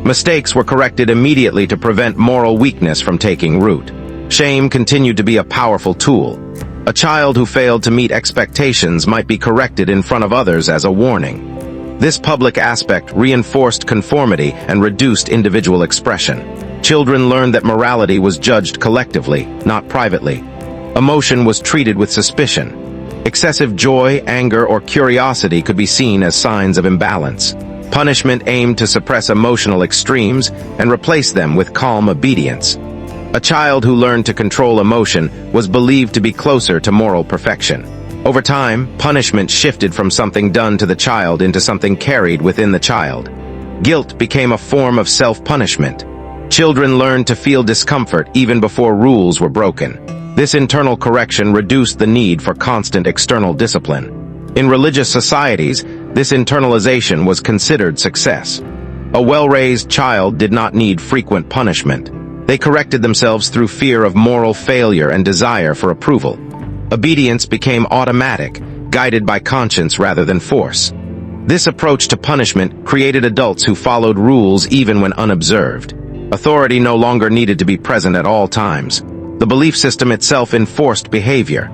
Mistakes were corrected immediately to prevent moral weakness from taking root. Shame continued to be a powerful tool. A child who failed to meet expectations might be corrected in front of others as a warning. This public aspect reinforced conformity and reduced individual expression. Children learned that morality was judged collectively, not privately. Emotion was treated with suspicion. Excessive joy, anger, or curiosity could be seen as signs of imbalance. Punishment aimed to suppress emotional extremes and replace them with calm obedience. A child who learned to control emotion was believed to be closer to moral perfection. Over time, punishment shifted from something done to the child into something carried within the child. Guilt became a form of self-punishment. Children learned to feel discomfort even before rules were broken. This internal correction reduced the need for constant external discipline. In religious societies, this internalization was considered success. A well-raised child did not need frequent punishment. They corrected themselves through fear of moral failure and desire for approval. Obedience became automatic, guided by conscience rather than force. This approach to punishment created adults who followed rules even when unobserved. Authority no longer needed to be present at all times. The belief system itself enforced behavior.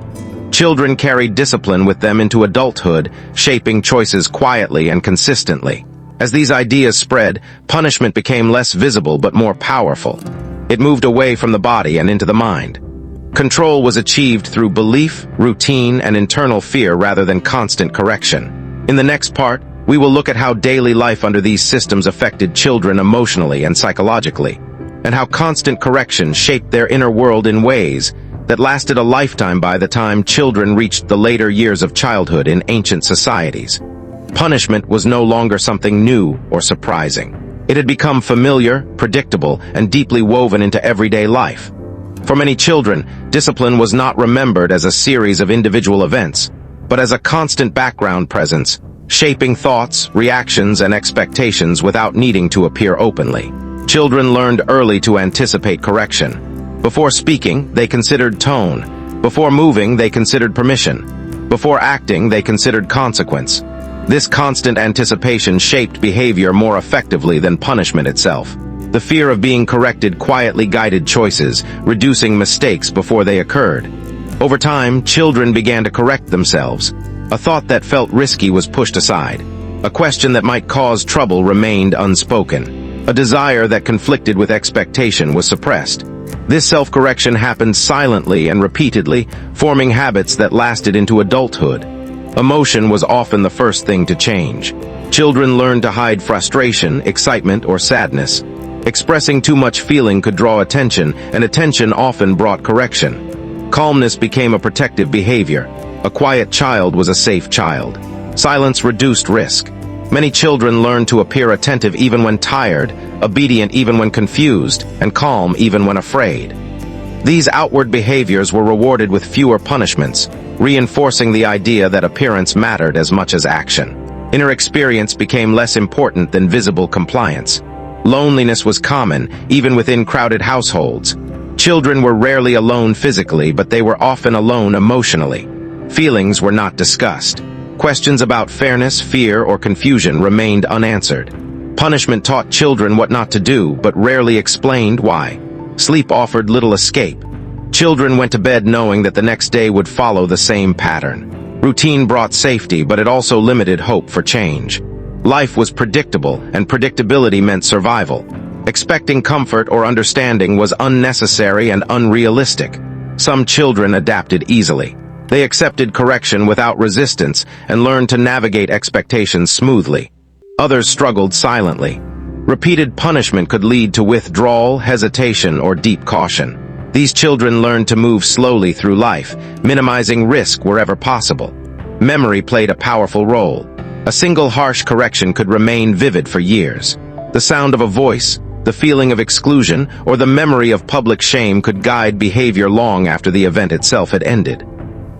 Children carried discipline with them into adulthood, shaping choices quietly and consistently. As these ideas spread, punishment became less visible but more powerful. It moved away from the body and into the mind. Control was achieved through belief, routine, and internal fear rather than constant correction. In the next part, we will look at how daily life under these systems affected children emotionally and psychologically, and how constant correction shaped their inner world in ways that lasted a lifetime by the time children reached the later years of childhood in ancient societies. Punishment was no longer something new or surprising. It had become familiar, predictable, and deeply woven into everyday life. For many children, discipline was not remembered as a series of individual events, but as a constant background presence, shaping thoughts, reactions, and expectations without needing to appear openly. Children learned early to anticipate correction. Before speaking, they considered tone. Before moving, they considered permission. Before acting, they considered consequence. This constant anticipation shaped behavior more effectively than punishment itself. The fear of being corrected quietly guided choices, reducing mistakes before they occurred. Over time, children began to correct themselves. A thought that felt risky was pushed aside. A question that might cause trouble remained unspoken. A desire that conflicted with expectation was suppressed. This self-correction happened silently and repeatedly, forming habits that lasted into adulthood. Emotion was often the first thing to change. Children learned to hide frustration, excitement, or sadness. Expressing too much feeling could draw attention, and attention often brought correction. Calmness became a protective behavior. A quiet child was a safe child. Silence reduced risk. Many children learned to appear attentive even when tired, obedient even when confused, and calm even when afraid. These outward behaviors were rewarded with fewer punishments, reinforcing the idea that appearance mattered as much as action. Inner experience became less important than visible compliance. Loneliness was common, even within crowded households. Children were rarely alone physically, but they were often alone emotionally. Feelings were not discussed. Questions about fairness, fear, or confusion remained unanswered. Punishment taught children what not to do, but rarely explained why. Sleep offered little escape. Children went to bed knowing that the next day would follow the same pattern. Routine brought safety, but it also limited hope for change. Life was predictable, and predictability meant survival. Expecting comfort or understanding was unnecessary and unrealistic. Some children adapted easily. They accepted correction without resistance and learned to navigate expectations smoothly. Others struggled silently. Repeated punishment could lead to withdrawal, hesitation, or deep caution. These children learned to move slowly through life, minimizing risk wherever possible. Memory played a powerful role. A single harsh correction could remain vivid for years. The sound of a voice, the feeling of exclusion, or the memory of public shame could guide behavior long after the event itself had ended.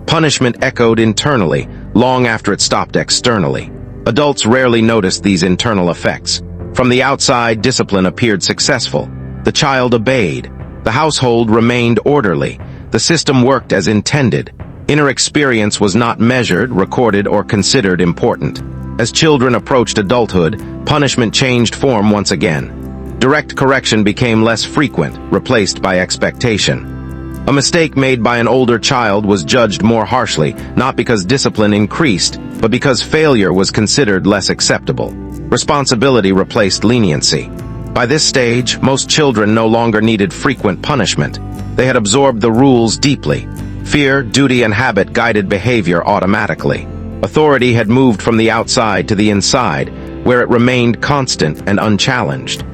Punishment echoed internally, long after it stopped externally. Adults rarely noticed these internal effects. From the outside, discipline appeared successful. The child obeyed. The household remained orderly. The system worked as intended. Inner experience was not measured, recorded, or considered important. As children approached adulthood, punishment changed form once again. Direct correction became less frequent, replaced by expectation. A mistake made by an older child was judged more harshly, not because discipline increased, but because failure was considered less acceptable. Responsibility replaced leniency. By this stage, most children no longer needed frequent punishment. They had absorbed the rules deeply. Fear, duty, and habit guided behavior automatically. Authority had moved from the outside to the inside, where it remained constant and unchallenged.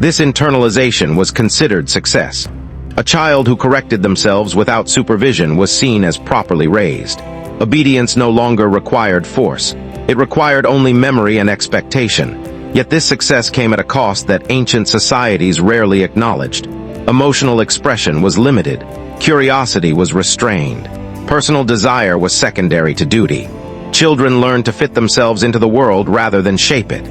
This internalization was considered success. A child who corrected themselves without supervision was seen as properly raised. Obedience no longer required force. It required only memory and expectation. Yet this success came at a cost that ancient societies rarely acknowledged. Emotional expression was limited. Curiosity was restrained. Personal desire was secondary to duty. Children learned to fit themselves into the world rather than shape it.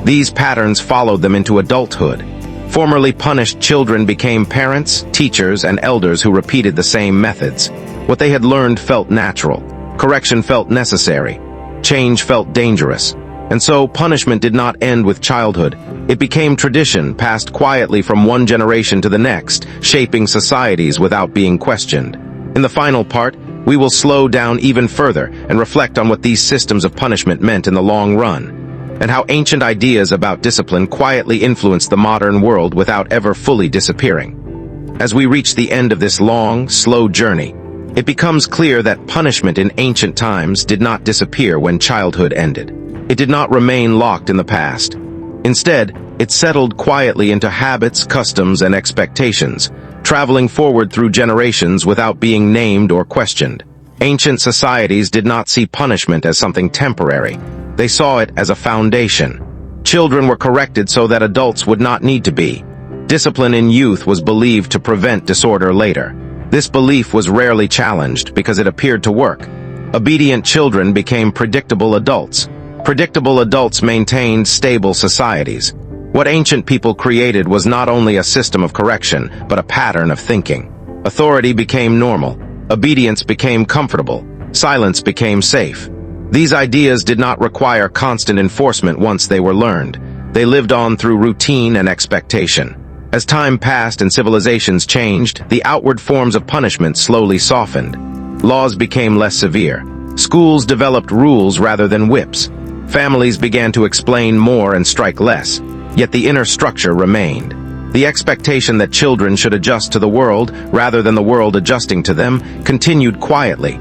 These patterns followed them into adulthood. Formerly punished children became parents, teachers, and elders who repeated the same methods. What they had learned felt natural. Correction felt necessary. Change felt dangerous. And so punishment did not end with childhood. It became tradition, passed quietly from one generation to the next, shaping societies without being questioned. In the final part, we will slow down even further and reflect on what these systems of punishment meant in the long run, and how ancient ideas about discipline quietly influenced the modern world without ever fully disappearing. As we reach the end of this long, slow journey, it becomes clear that punishment in ancient times did not disappear when childhood ended. It did not remain locked in the past. Instead, it settled quietly into habits, customs, and expectations, traveling forward through generations without being named or questioned. Ancient societies did not see punishment as something temporary. They saw it as a foundation. Children were corrected so that adults would not need to be. Discipline in youth was believed to prevent disorder later. This belief was rarely challenged because it appeared to work. Obedient children became predictable adults. Predictable adults maintained stable societies. What ancient people created was not only a system of correction, but a pattern of thinking. Authority became normal. Obedience became comfortable. Silence became safe. These ideas did not require constant enforcement once they were learned. They lived on through routine and expectation. As time passed and civilizations changed, the outward forms of punishment slowly softened. Laws became less severe. Schools developed rules rather than whips. Families began to explain more and strike less. Yet the inner structure remained. The expectation that children should adjust to the world, rather than the world adjusting to them, continued quietly.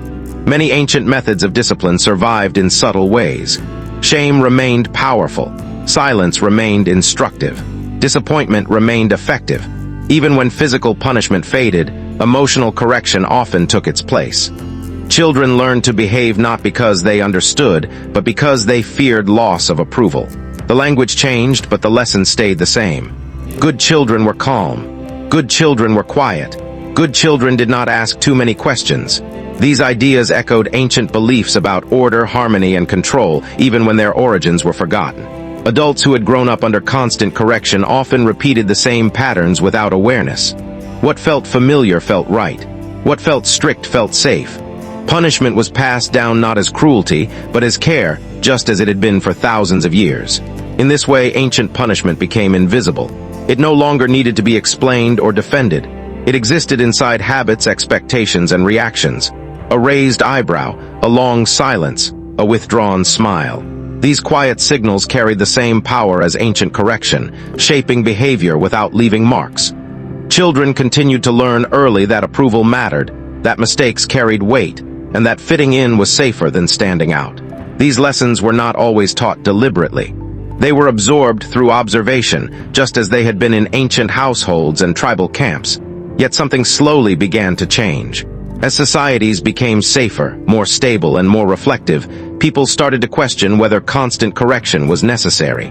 Many ancient methods of discipline survived in subtle ways. Shame remained powerful. Silence remained instructive. Disappointment remained effective. Even when physical punishment faded, emotional correction often took its place. Children learned to behave not because they understood, but because they feared loss of approval. The language changed, but the lessons stayed the same. Good children were calm. Good children were quiet. Good children did not ask too many questions. These ideas echoed ancient beliefs about order, harmony, and control, even when their origins were forgotten. Adults who had grown up under constant correction often repeated the same patterns without awareness. What felt familiar felt right. What felt strict felt safe. Punishment was passed down not as cruelty, but as care, just as it had been for thousands of years. In this way, ancient punishment became invisible. It no longer needed to be explained or defended. It existed inside habits, expectations, and reactions. A raised eyebrow, a long silence, a withdrawn smile. These quiet signals carried the same power as ancient correction, shaping behavior without leaving marks. Children continued to learn early that approval mattered, that mistakes carried weight, and that fitting in was safer than standing out. These lessons were not always taught deliberately. They were absorbed through observation, just as they had been in ancient households and tribal camps. Yet something slowly began to change. As societies became safer, more stable, and more reflective, people started to question whether constant correction was necessary.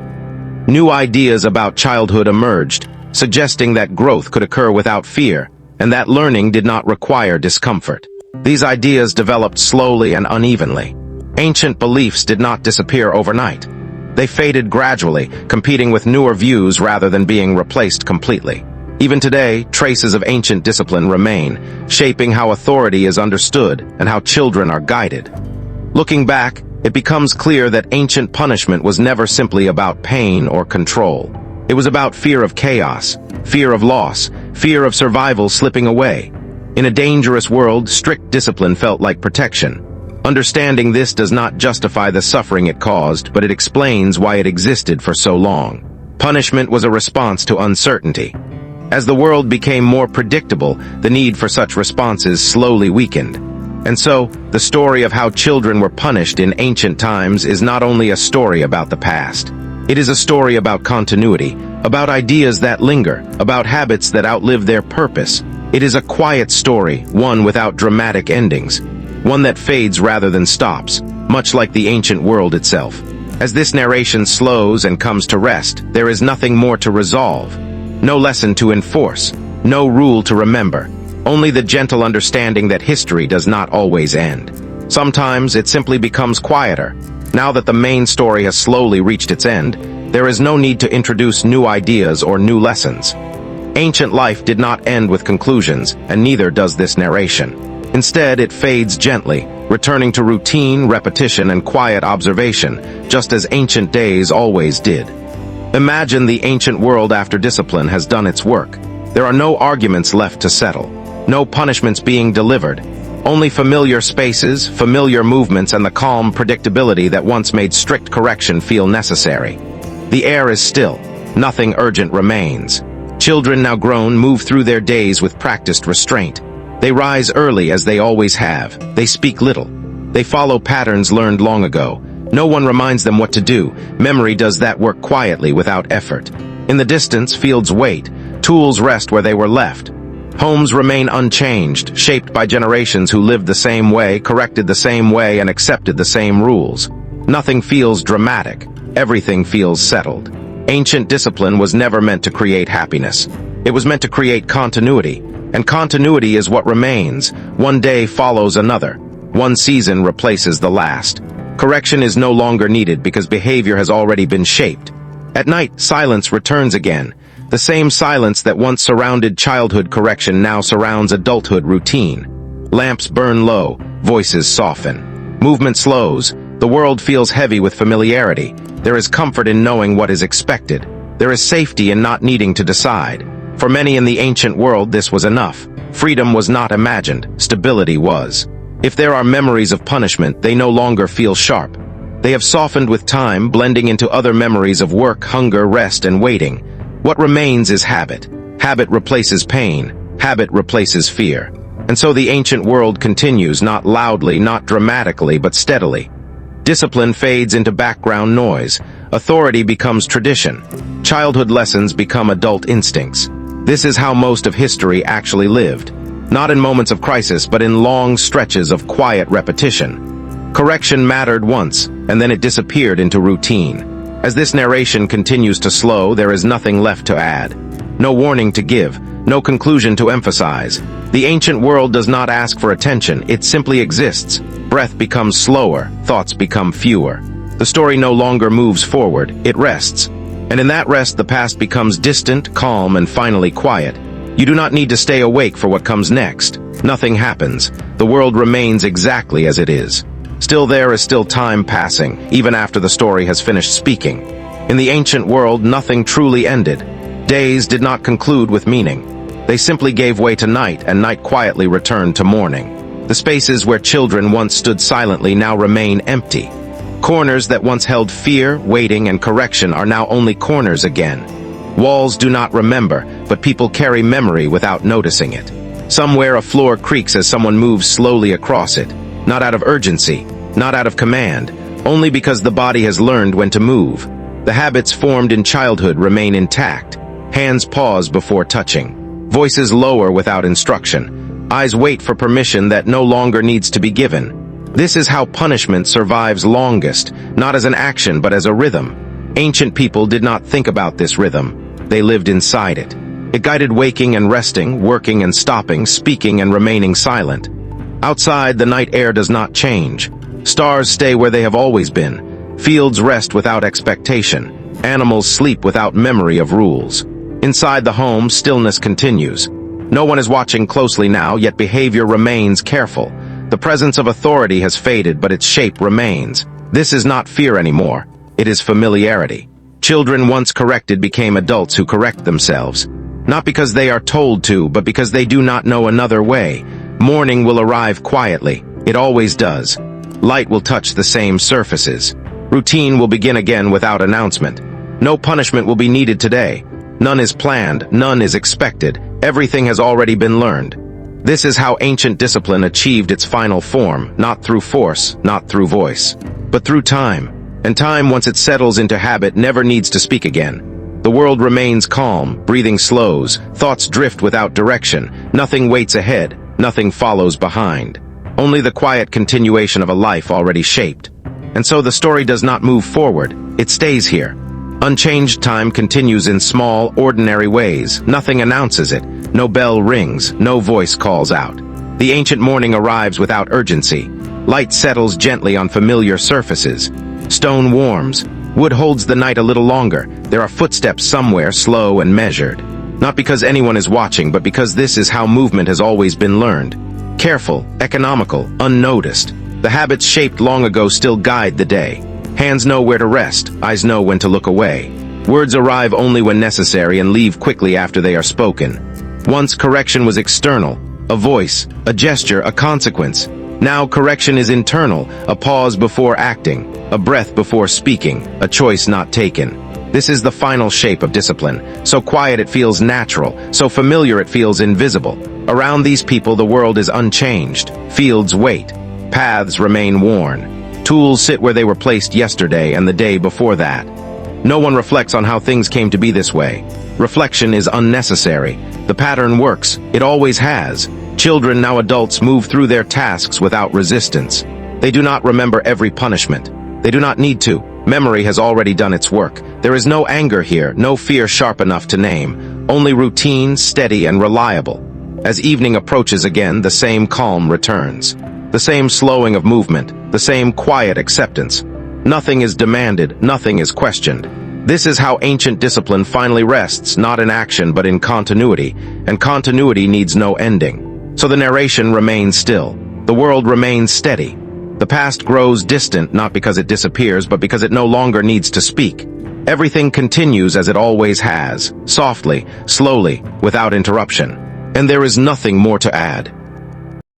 New ideas about childhood emerged, suggesting that growth could occur without fear, and that learning did not require discomfort. These ideas developed slowly and unevenly. Ancient beliefs did not disappear overnight. They faded gradually, competing with newer views rather than being replaced completely. Even today, traces of ancient discipline remain, shaping how authority is understood and how children are guided. Looking back, it becomes clear that ancient punishment was never simply about pain or control. It was about fear of chaos, fear of loss, fear of survival slipping away. In a dangerous world, strict discipline felt like protection. Understanding this does not justify the suffering it caused, but it explains why it existed for so long. Punishment was a response to uncertainty. As the world became more predictable, the need for such responses slowly weakened. And so, the story of how children were punished in ancient times is not only a story about the past. It is a story about continuity, about ideas that linger, about habits that outlive their purpose. It is a quiet story, one without dramatic endings, one that fades rather than stops, much like the ancient world itself. As this narration slows and comes to rest, there is nothing more to resolve, no lesson to enforce, no rule to remember, only the gentle understanding that history does not always end. Sometimes it simply becomes quieter. Now that the main story has slowly reached its end, there is no need to introduce new ideas or new lessons. Ancient life did not end with conclusions, and neither does this narration. Instead, it fades gently, returning to routine, repetition, and quiet observation, just as ancient days always did. Imagine the ancient world after discipline has done its work. There are no arguments left to settle, no punishments being delivered, only familiar spaces, familiar movements, and the calm predictability that once made strict correction feel necessary. The air is still, nothing urgent remains. Children now grown move through their days with practiced restraint. They rise early as they always have. They speak little. They follow patterns learned long ago. No one reminds them what to do. Memory does that work quietly without effort. In the distance, fields wait. Tools rest where they were left. Homes remain unchanged, shaped by generations who lived the same way, corrected the same way, and accepted the same rules. Nothing feels dramatic. Everything feels settled. Ancient discipline was never meant to create happiness. It was meant to create continuity. And continuity is what remains. One day follows another. One season replaces the last. Correction is no longer needed because behavior has already been shaped. At night, silence returns again. The same silence that once surrounded childhood correction now surrounds adulthood routine. Lamps burn low, voices soften. Movement slows. The world feels heavy with familiarity. There is comfort in knowing what is expected. There is safety in not needing to decide. For many in the ancient world, this was enough. Freedom was not imagined. Stability was. If there are memories of punishment, they no longer feel sharp. They have softened with time, blending into other memories of work, hunger, rest, and waiting. What remains is habit. Habit replaces pain. Habit replaces fear. And so the ancient world continues, not loudly, not dramatically, but steadily. Discipline fades into background noise. Authority becomes tradition. Childhood lessons become adult instincts. This is how most of history actually lived. Not in moments of crisis, but in long stretches of quiet repetition. Correction mattered once, and then it disappeared into routine. As this narration continues to slow, there is nothing left to add. No warning to give, no conclusion to emphasize. The ancient world does not ask for attention, it simply exists. Breath becomes slower, thoughts become fewer. The story no longer moves forward, it rests. And in that rest, the past becomes distant, calm, and finally quiet. You do not need to stay awake for what comes next. Nothing happens. The world remains exactly as it is. Still, there is still time passing, even after the story has finished speaking. In the ancient world, nothing truly ended. Days did not conclude with meaning. They simply gave way to night, and night quietly returned to morning. The spaces where children once stood silently now remain empty. Corners that once held fear, waiting, and correction are now only corners again. Walls do not remember, but people carry memory without noticing it. Somewhere a floor creaks as someone moves slowly across it. Not out of urgency, not out of command, only because the body has learned when to move. The habits formed in childhood remain intact. Hands pause before touching. Voices lower without instruction. Eyes wait for permission that no longer needs to be given. This is how punishment survives longest, not as an action but as a rhythm. Ancient people did not think about this rhythm. They lived inside it. It guided waking and resting, working and stopping, speaking and remaining silent. Outside, the night air does not change. Stars stay where they have always been. Fields rest without expectation. Animals sleep without memory of rules. Inside the home, stillness continues. No one is watching closely now, yet behavior remains careful. The presence of authority has faded, but its shape remains. This is not fear anymore. It is familiarity. Children once corrected became adults who correct themselves. Not because they are told to, but because they do not know another way. Morning will arrive quietly. It always does. Light will touch the same surfaces. Routine will begin again without announcement. No punishment will be needed today. None is planned, none is expected. Everything has already been learned. This is how ancient discipline achieved its final form, not through force, not through voice, but through time. And time, once it settles into habit, never needs to speak again. The world remains calm, breathing slows, thoughts drift without direction, nothing waits ahead, nothing follows behind. Only the quiet continuation of a life already shaped. And so the story does not move forward, it stays here. Unchanged time continues in small, ordinary ways. Nothing announces it. No bell rings. No voice calls out. The ancient morning arrives without urgency. Light settles gently on familiar surfaces. Stone warms. Wood holds the night a little longer. There are footsteps somewhere, slow and measured. Not because anyone is watching, but because this is how movement has always been learned. Careful, economical, unnoticed. The habits shaped long ago still guide the day. Hands know where to rest, eyes know when to look away. Words arrive only when necessary and leave quickly after they are spoken. Once correction was external, a voice, a gesture, a consequence. Now correction is internal, a pause before acting, a breath before speaking, a choice not taken. This is the final shape of discipline. So quiet it feels natural, so familiar it feels invisible. Around these people the world is unchanged. Fields wait. Paths remain worn. Tools sit where they were placed yesterday and the day before that. No one reflects on how things came to be this way. Reflection is unnecessary. The pattern works. It always has. Children, now adults, move through their tasks without resistance. They do not remember every punishment. They do not need to. Memory has already done its work. There is no anger here, no fear sharp enough to name. Only routine, steady, and reliable. As evening approaches again, the same calm returns. The same slowing of movement, the same quiet acceptance. Nothing is demanded, nothing is questioned. This is how ancient discipline finally rests, not in action but in continuity, and continuity needs no ending. So the narration remains still. The world remains steady. The past grows distant not because it disappears, but because it no longer needs to speak. Everything continues as it always has, softly, slowly, without interruption. And there is nothing more to add.